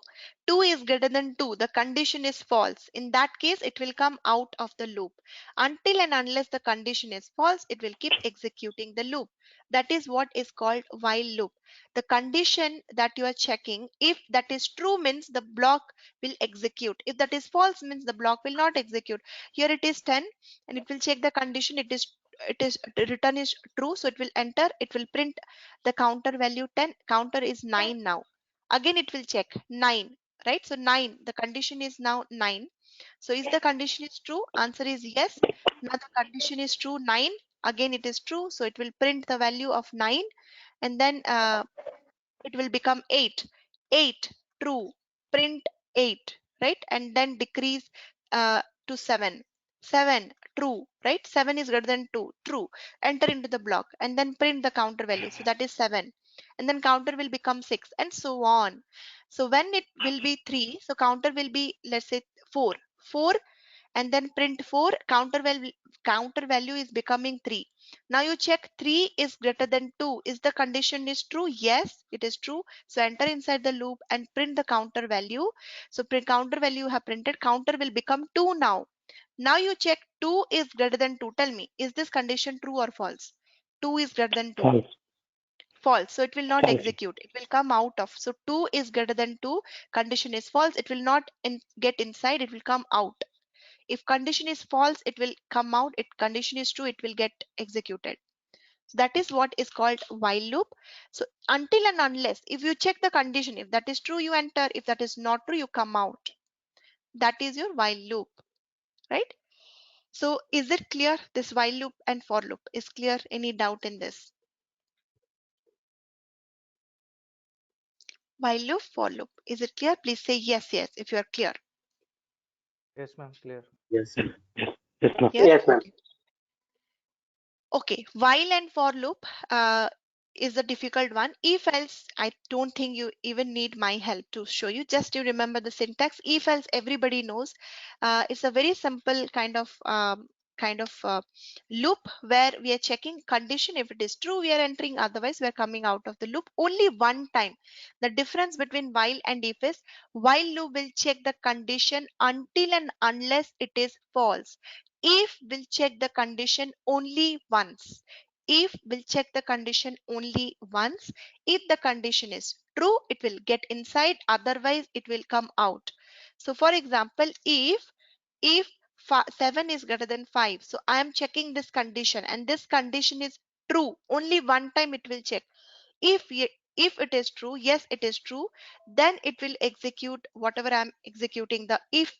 2 is greater than 2. The condition is false. In that case, it will come out of the loop. Until and unless the condition is false, it will keep executing the loop. That is what is called while loop. The condition that you are checking, if that is true, means the block will execute. If that is false, means the block will not execute. Here it is 10 and it will check the condition. It is return is true, so it will enter, it will print the counter value 10. Counter is 9 now. Again it will check 9, right? So 9, the condition is now 9. So is the condition is true? Answer is yes. Now the condition is true, 9. Again it is true, so it will print the value of 9 and then it will become 8. 8 true, print 8, right? And then decrease to 7. 7 true, right? 7 is greater than 2, true. Enter into the block and then print the counter value. So that is 7. And then counter will become 6 and so on. So when it will be 3, so counter will be, let's say 4. 4 and then print 4, counter value is becoming 3. Now you check 3 is greater than 2. Is the condition is true? Yes, it is true. So enter inside the loop and print the counter value. So print counter value you have printed, counter will become 2 now. Now you check 2 is greater than 2. Tell me, is this condition true or false? 2 is greater than 2. False. False. So it will not False. execute. It will come out of. So 2 is greater than 2. Condition is false. It will not get inside. It will come out. If condition is false, it will come out. If condition is true, it will get executed. So that is what is called while loop. So until and unless, if you check the condition, if that is true, you enter. If that is not true, you come out. That is your while loop, right? So is it clear? This while loop and for loop is clear? Any doubt in this? While loop, for loop. Is it clear? Please say yes, yes, if you are clear. Yes, ma'am. Clear. Yes. Yes, ma'am. Yes? Yes, ma'am. Okay, while and for loop is a difficult one. If else, I don't think you even need my help to show you. Just you remember the syntax. If else, everybody knows. It's a very simple kind of loop where we are checking condition. If it is true, we are entering. Otherwise, we are coming out of the loop only one time. The difference between while and if is while loop will check the condition until and unless it is false. If will check the condition only once. If will check the condition only once. If the condition is true, it will get inside. Otherwise, it will come out. So for example, if 7 is greater than 5, so I am checking this condition and this condition is true. Only one time it will check. If it is true, yes, it is true, then it will execute whatever I'm executing. The if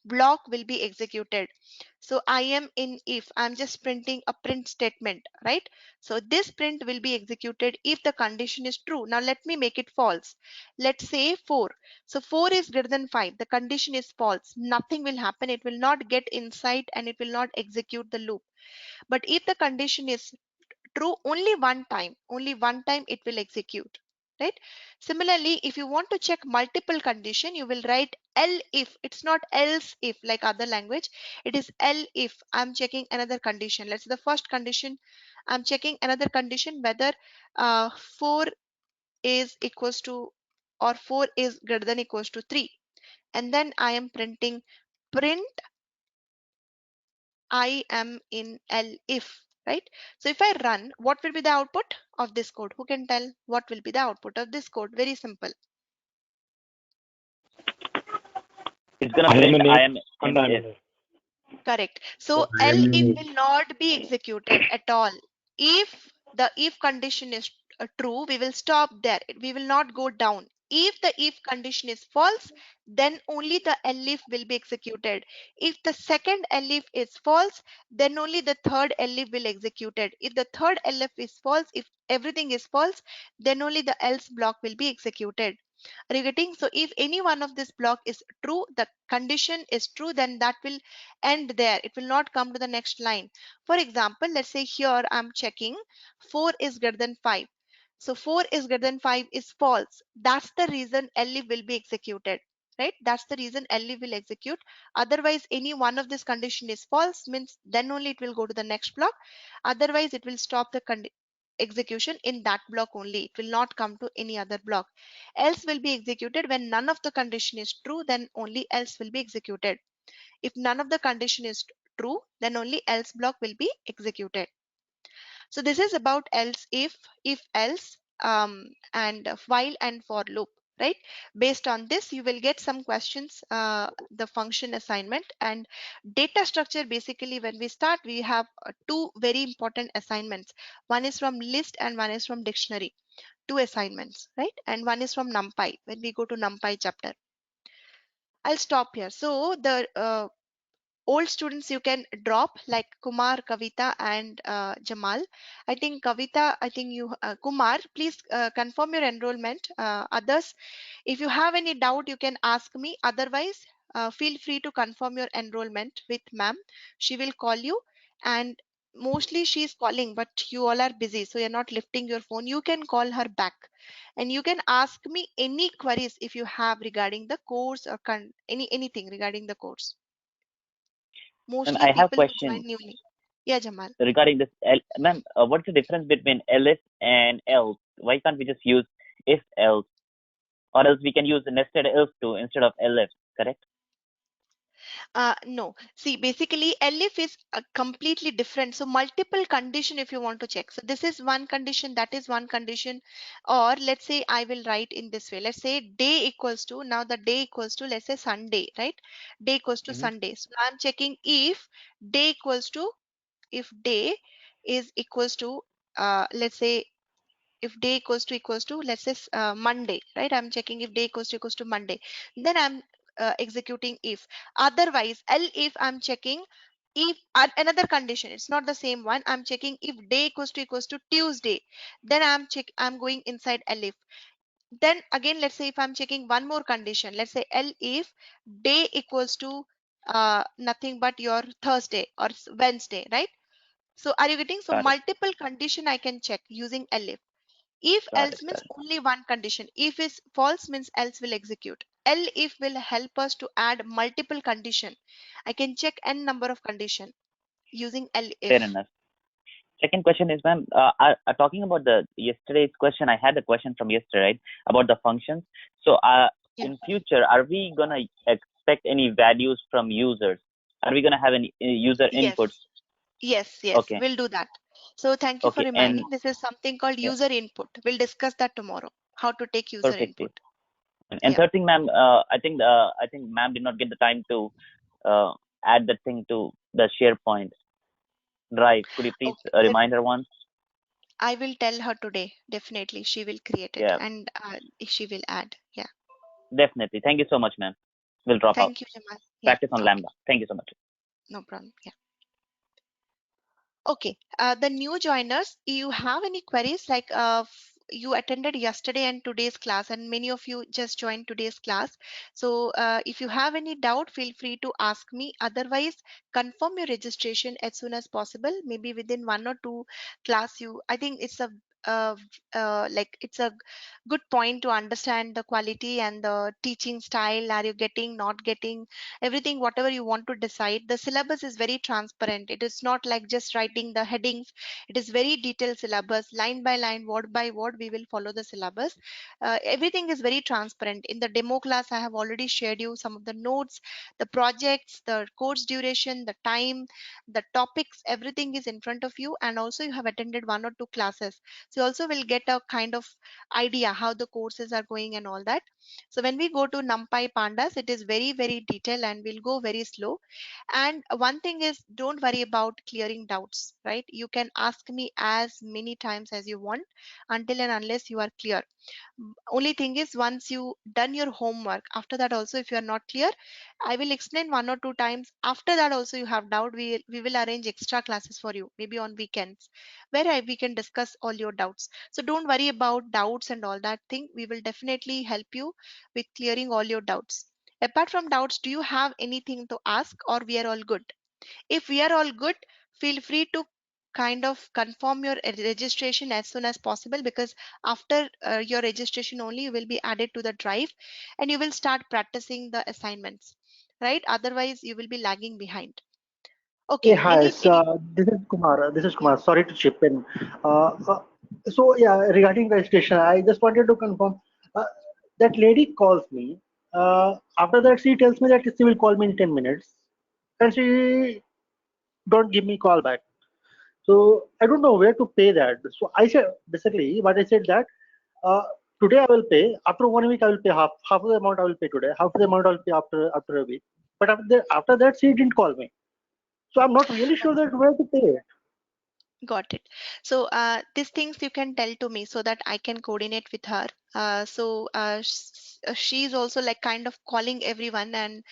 block will be executed. So I am in if, I'm just printing a print statement, right? So this print will be executed if the condition is true. Now let me make it false. Let's say 4. So 4 is greater than 5. The condition is false. Nothing will happen. It will not get inside and it will not execute the loop. But if the condition is true, only one time it will execute, right? Similarly, if you want to check multiple condition, you will write L if. It's not else if like other language. It is L if. I'm checking another condition. Let's say the first condition, I'm checking another condition whether 4 is equals to or 4 is greater than equals to 3, and then I am printing print I am in L if, right? So if I run, what will be the output of this code? Who can tell what will be the output of this code? Very simple. It's gonna I am print in I if am and in I am if. in if. Correct. So So I am L if in will not be executed at all. If the if condition is true, we will stop there. We will not go down. If the if condition is false, then only the elif will be executed. If the second elif is false, then only the third elif will executed. If the third elif is false, if everything is false, then only the else block will be executed. Are you getting? So if any one of this block is true, the condition is true, then that will end there. It will not come to the next line. For example, let's say here I'm checking 4 is greater than 5. So 4 is greater than 5 is false. That's the reason elif will be executed, right? That's the reason elif will execute. Otherwise, any one of this condition is false, means then only it will go to the next block. Otherwise, it will stop the execution in that block only. It will not come to any other block. Else will be executed when none of the condition is true, then only else will be executed. If none of the condition is true, then only else block will be executed. So this is about else if else, and while and for loop, right? Based on this, you will get some questions, the function assignment and data structure. Basically, when we start, we have two very important assignments. One is from list and one is from dictionary. Two assignments, right? And one is from NumPy when we go to NumPy chapter. I'll stop here. So the old students you can drop like Kumar, Kavita and Jamal. I think Kavita, I think you, Kumar, please confirm your enrollment. Others, if you have any doubt, you can ask me. Otherwise, feel free to confirm your enrollment with ma'am. She will call you, and mostly she's calling, but you all are busy, so you're not lifting your phone. You can call her back and you can ask me any queries if you have regarding the course or anything regarding the course. And Mostly I have people who question join newly. Yeah, Jamal. regarding this. Ma'am, what's the difference between else and else? Why can't we just use if else, or else we can use nested else too instead of else? Correct? No, see, basically elif is a completely different. So multiple condition if you want to check. So this is one condition, that is one condition. Or let's say I will write in this way. Let's say day equals to, now the day equals to, let's say Sunday, right? Day equals to Mm-hmm. Sunday. So now I'm checking if day equals to, if day is equals to, let's say if day equals to let's say Monday, right? I'm checking if day equals to Monday. Then I'm executing if. Otherwise, if I'm checking if another condition, it's not the same one. I'm checking if day equals to Tuesday. Then I'm going inside if. Then again, let's say if I'm checking one more condition, let's say if day equals to nothing but your Thursday or Wednesday, right? So are you getting? So Got it. multiple condition I can check using if. If Got it. else means Got it. only one condition. If is false means else will execute. If will help us to add multiple condition. I can check n number of condition using Fair if. enough. Second question is, ma'am, talking about the yesterday's question, I had a question from yesterday, right, about the functions. So, Yeah. in future, are we gonna expect any values from users? Are we gonna have any user inputs? Yes. Yes. Okay, We'll do that. So thank you for okay, and reminding. This is something called yeah, user input. We'll discuss that tomorrow. How to take user perfectly. input. And Yeah. third thing, ma'am, I think ma'am did not get the time to uh, add the thing to the SharePoint drive. Could you please Okay. remind her once? I will tell her today. Definitely, she will create it Yeah, and she will add. Yeah. definitely. Thank you so much, ma'am. We'll drop out. Thank you, Jamal. Yeah. Practice on Okay. Lambda. Thank you so much. No problem. Yeah. Okay, the new joiners, you have any queries like you attended yesterday and today's class, and many of you just joined today's class. So if you have any doubt, feel free to ask me. Otherwise, confirm your registration as soon as possible. Maybe within one or two class, I think it's a uh, like it's a good point to understand the quality and the teaching style. Are you getting, not getting? Everything, whatever you want to decide. The syllabus is very transparent. It is not like just writing the headings. It is very detailed syllabus, line by line, word by word. We will follow the syllabus. Everything is very transparent. In the demo class, I have already shared you some of the notes, the projects, the course duration, the time, the topics. Everything is in front of you, and also you have attended one or two classes, so you also will get a kind of idea how the courses are going and all that. So when we go to NumPy Pandas, it is very, very detailed and will go very slow. And one thing is, don't worry about clearing doubts, right? You can ask me as many times as you want until and unless you are clear. Only thing is, once you done your homework, after that also, if you are not clear, I will explain one or two times. After that also you have doubt, we will arrange extra classes for you, maybe on weekends, where we can discuss all your doubts. So don't worry about doubts and all that thing. We will definitely help you with clearing all your doubts. Apart from doubts, do you have anything to ask, or we are all good? If we are all good, feel free to kind of confirm your registration as soon as possible, because after your registration only you will be added to the drive and you will start practicing the assignments, right? Otherwise you will be lagging behind. Hey, Okay, hi. any This is Kumar. This is yeah. Kumar. Sorry to chip in. So yeah, regarding registration, I just wanted to confirm that lady calls me. After that, she tells me that she will call me in 10 minutes, and she don't give me call back. So I don't know where to pay that. So I said basically what I said that uh, today I will pay. After 1 week I will pay half of the amount I will pay today. Half of the amount I will pay after a week. But after that she didn't call me. So I'm not really sure that where to pay it. Got it. So these things you can tell to me so that I can coordinate with her. She's also like kind of calling everyone, and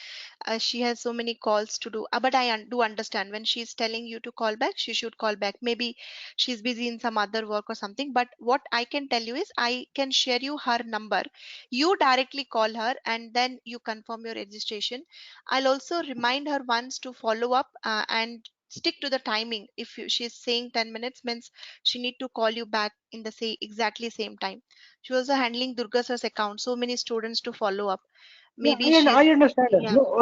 she has so many calls to do. But I do understand when she's telling you to call back, she should call back. Maybe she's busy in some other work or something. But what I can tell you is I can share you her number. You directly call her and then you confirm your registration. I'll also remind her once to follow up and stick to the timing. If she's saying 10 minutes means she need to call you back in the exactly same time. She was also handling Durga's account, so many students to follow up. Maybe Yeah, she's I understand that. yeah. No,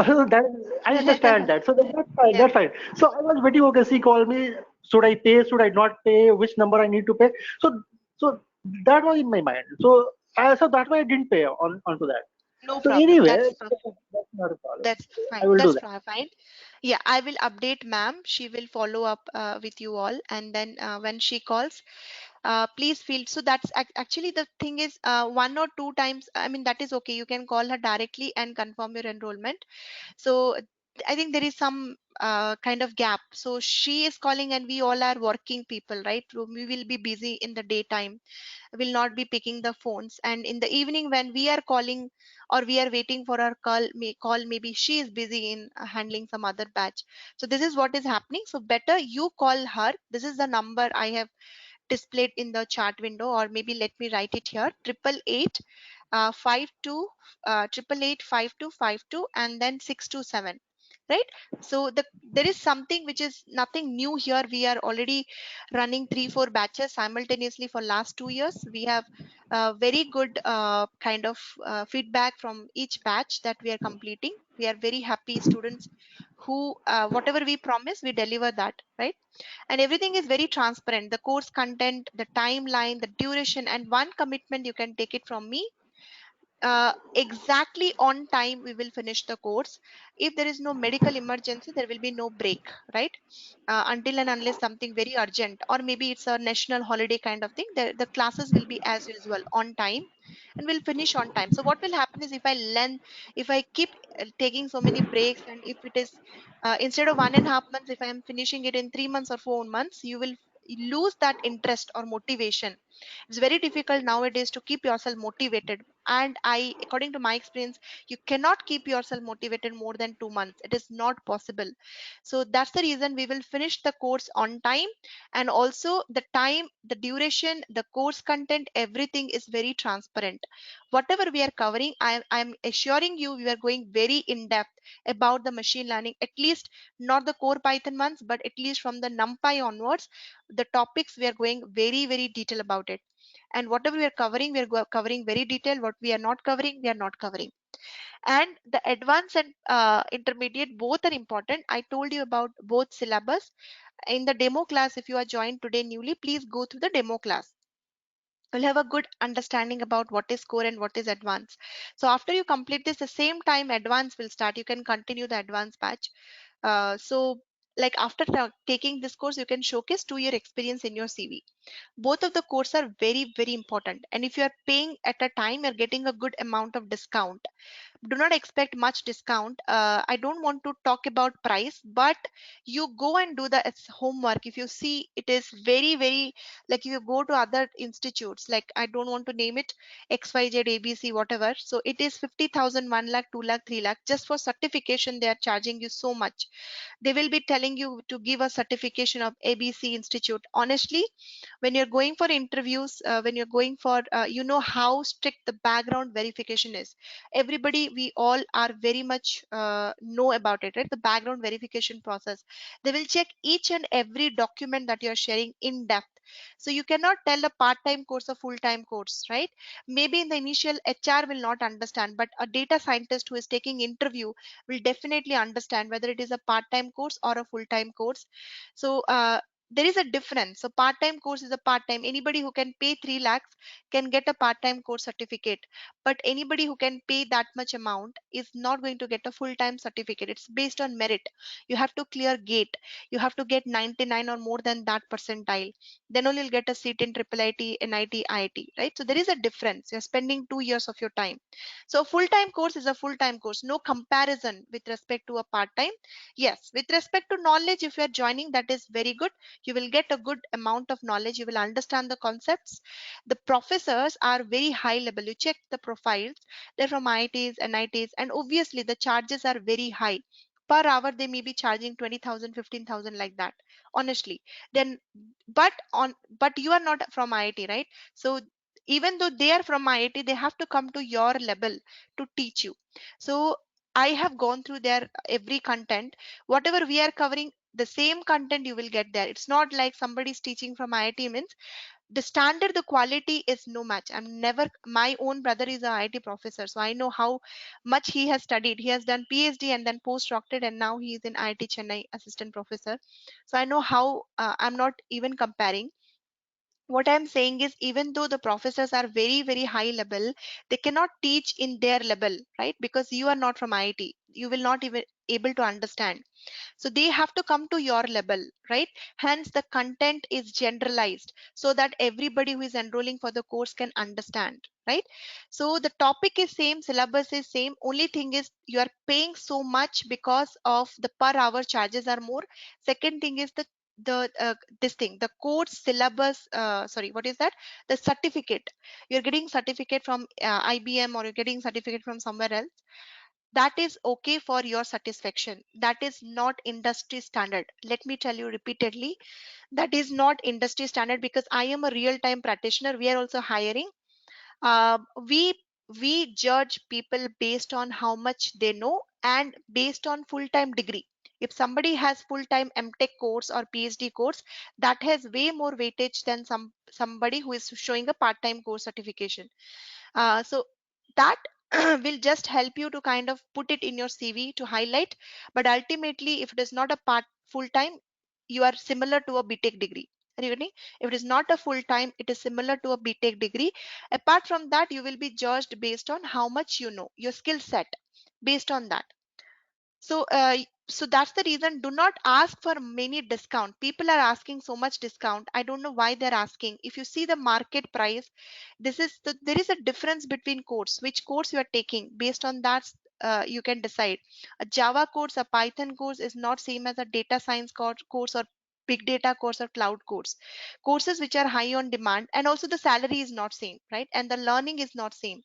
I understand that. So that's fine. Yeah. That's fine. So I was waiting. Okay, she called me. Should I pay? Should I not pay? Which number I need to pay? So that was in my mind. So that's why I didn't pay onto that. No So problem. anyway, that's not a problem. That's I fine. will do That's that. fine. Yeah, I will update ma'am. She will follow up with you all, and then when she calls, please feel so that's actually the thing is 1 or 2 times. I mean that is okay. You can call her directly and confirm your enrollment. So I think there is some kind of gap. So she is calling, and we all are working people, right? So we will be busy in the daytime, will not be picking the phones, and in the evening when we are calling or we are waiting for our call, maybe she is busy in handling some other batch. So this is what is happening. So better you call her. This is the number I have displayed in the chat window, or maybe let me write it here: 888 52 888 and then 627, right? So there is something which is nothing new here. We are already running 3-4 batches simultaneously for last 2 years. We have very good kind of feedback from each batch that we are completing. We are very happy students who whatever we promise we deliver that, right? And everything is very transparent: the course content, the timeline, the duration, and one commitment you can take it from me: exactly on time we will finish the course. If there is no medical emergency, there will be no break, right? Until and unless something very urgent, or maybe it's a national holiday kind of thing, the classes will be as usual on time and will finish on time. So what will happen is, if I keep taking so many breaks, and if it is instead of 1.5 months, if I am finishing it in 3 months or 4 months, you will lose that interest or motivation. It's very difficult nowadays to keep yourself motivated, and according to my experience, you cannot keep yourself motivated more than 2 months. It is not possible. So that's the reason we will finish the course on time, and also the time, the duration, the course content, everything is very transparent. Whatever we are covering, I'm assuring you, we are going very in depth about the machine learning, at least not the core Python ones, but at least from the NumPy onwards, the topics we are going very, very detailed about it. And whatever we are covering, we are covering very detailed. What we are not covering, we are not covering. And the advanced and intermediate, both are important. I told you about both syllabus. In the demo class, if you are joined today newly, please go through the demo class. You'll have a good understanding about what is core and what is advanced. So after you complete this, the same time advanced will start. You can continue the advanced batch. So like after taking this course, you can showcase 2-year experience in your CV. Both of the courses are very, very important, and if you are paying at a time, you're getting a good amount of discount. Do not expect much discount. I don't want to talk about price, but you go and do the homework. If you see, it is very, very, like if you go to other institutes, like I don't want to name it, XYZ ABC whatever, so it is 50,000, 1 lakh, 2 lakh, 3 lakh just for certification. They are charging you so much. They will be telling you to give a certification of ABC institute. Honestly, when you're going for interviews, when you're going for you know how strict the background verification is. Everybody, we all are very much know about it, right? The background verification process, they will check each and every document that you're sharing in depth. So you cannot tell a part-time course a full-time course, right? Maybe in the initial HR will not understand, but a data scientist who is taking interview will definitely understand whether it is a part-time course or a full-time course. So there is a difference. So part-time course is a part-time. Anybody who can pay 3 lakhs can get a part-time course certificate, but anybody who can pay that much amount is not going to get a full-time certificate. It's based on merit. You have to clear gate. You have to get 99 or more than that percentile. Then only you'll get a seat in triple IT, NIT, IIT, right? So there is a difference. You're spending 2 years of your time. So a full-time course is a full-time course. No comparison with respect to a part-time. Yes, with respect to knowledge, if you are joining, that is very good. You will get a good amount of knowledge. You will understand the concepts. The professors are very high level. You check the profiles, they're from IITs, NITs, and obviously the charges are very high. Per hour they may be charging 20,000, 15,000, like that, honestly. Then but you are not from IIT, right? So even though they are from IIT, they have to come to your level to teach you. So I have gone through their every content. Whatever we are covering, the same content you will get there. It's not like somebody's teaching from IIT means the standard, the quality is no match. My own brother is a IT professor, so I know how much he has studied. He has done PhD and then postdoctorate, and now he is in IIT Chennai assistant professor. So I know how, I'm not even comparing. What I'm saying is, even though the professors are very, very high level, they cannot teach in their level, right? Because you are not from IIT. You will not even able to understand. So they have to come to your level, right? Hence the content is generalized so that everybody who is enrolling for the course can understand, right? So the topic is same, syllabus is same. Only thing is you are paying so much because of the per hour charges are more. Second thing is the course syllabus, sorry, what is that? The certificate. You're getting certificate from IBM, or you're getting certificate from somewhere else. That is okay for your satisfaction. That is not industry standard. Let me tell you repeatedly, that is not industry standard, because I am a real-time practitioner. We are also hiring. uh, we we judge people based on how much they know and based on full-time degree. If somebody has full-time MTech course or PhD course, that has way more weightage than somebody who is showing a part-time course certification. So that will just help you to kind of put it in your CV to highlight. But ultimately, if it is not a part full time, you are similar to a BTech degree. Are you getting? If it is not a full time, it is similar to a BTech degree. Apart from that, you will be judged based on how much you know, your skill set, based on that. So that's the reason. Do not ask for many discount. People are asking so much discount. I don't know why they're asking. If you see the market price, there is a difference between course, which course you are taking. Based on that, you can decide. A Java course, a Python course is not same as a data science course, or big data course, or cloud course. Courses which are high on demand, and also the salary is not same, right? And the learning is not same.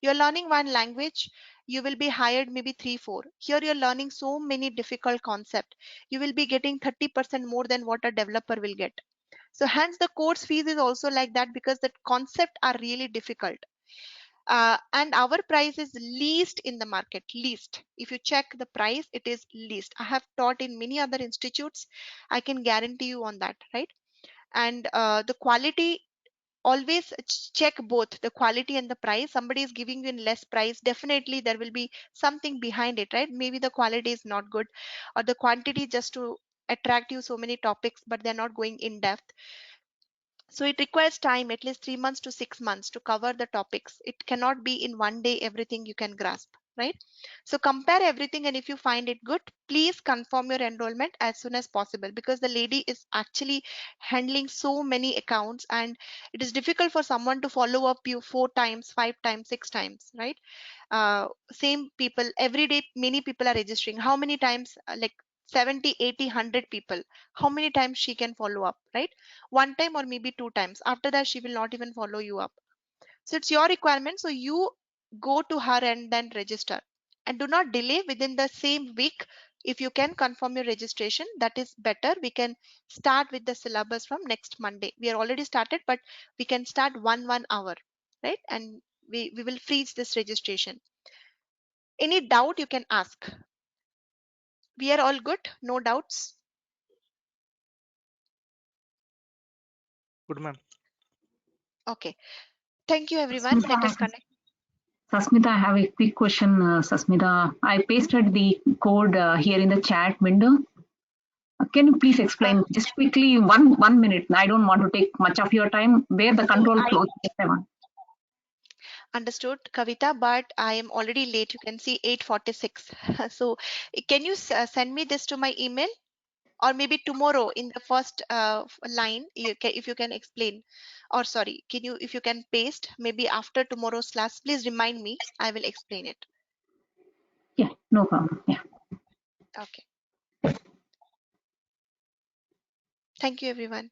You're learning one language, you will be hired maybe 3 4. Here you're learning so many difficult concept, you will be getting 30% more than what a developer will get. So hence the course fees is also like that, because the concept are really difficult. And our price is least in the market. Least, if you check the price, it is least. I have taught in many other institutes, I can guarantee you on that, right? And the quality, always check both the quality and the price. Somebody is giving you in less price, definitely there will be something behind it, right? Maybe the quality is not good, or the quantity just to attract you so many topics, but they're not going in depth. So it requires time, at least 3 months to 6 months, to cover the topics. It cannot be in one day everything you can grasp, right? So compare everything, and if you find it good, please confirm your enrollment as soon as possible, because the lady is actually handling so many accounts, and it is difficult for someone to follow up you 4 times, 5 times, 6 times, right? Same people every day, many people are registering. How many times? Like 70, 80, 100 people. How many times she can follow up, right? One time or maybe 2 times. After that, she will not even follow you up. So it's your requirement. So you go to her and then register, and do not delay. Within the same week, if you can confirm your registration, that is better. We can start with the syllabus from next Monday. We are already started, but we can start 1 hour, right? And we will freeze this registration. Any doubt you can ask. We are all good, no doubts. Good, ma'am. Okay, thank you everyone. Let us Sasmitha, connect. Sasmitha, I have a quick question. Sasmitha, I pasted the code here in the chat window. Can you please Uh, explain just quickly, one minute? I don't want to take much of your time. Where the so control I flows? I want. understood, Kavita, but I am already late. You can see 8:46. So can you send me this to my email, or maybe tomorrow in the first line, if you can explain, or sorry, can you, if you can paste maybe after tomorrow's class, please remind me. I will explain it. Yeah, no problem. Yeah. Okay. Thank you, everyone.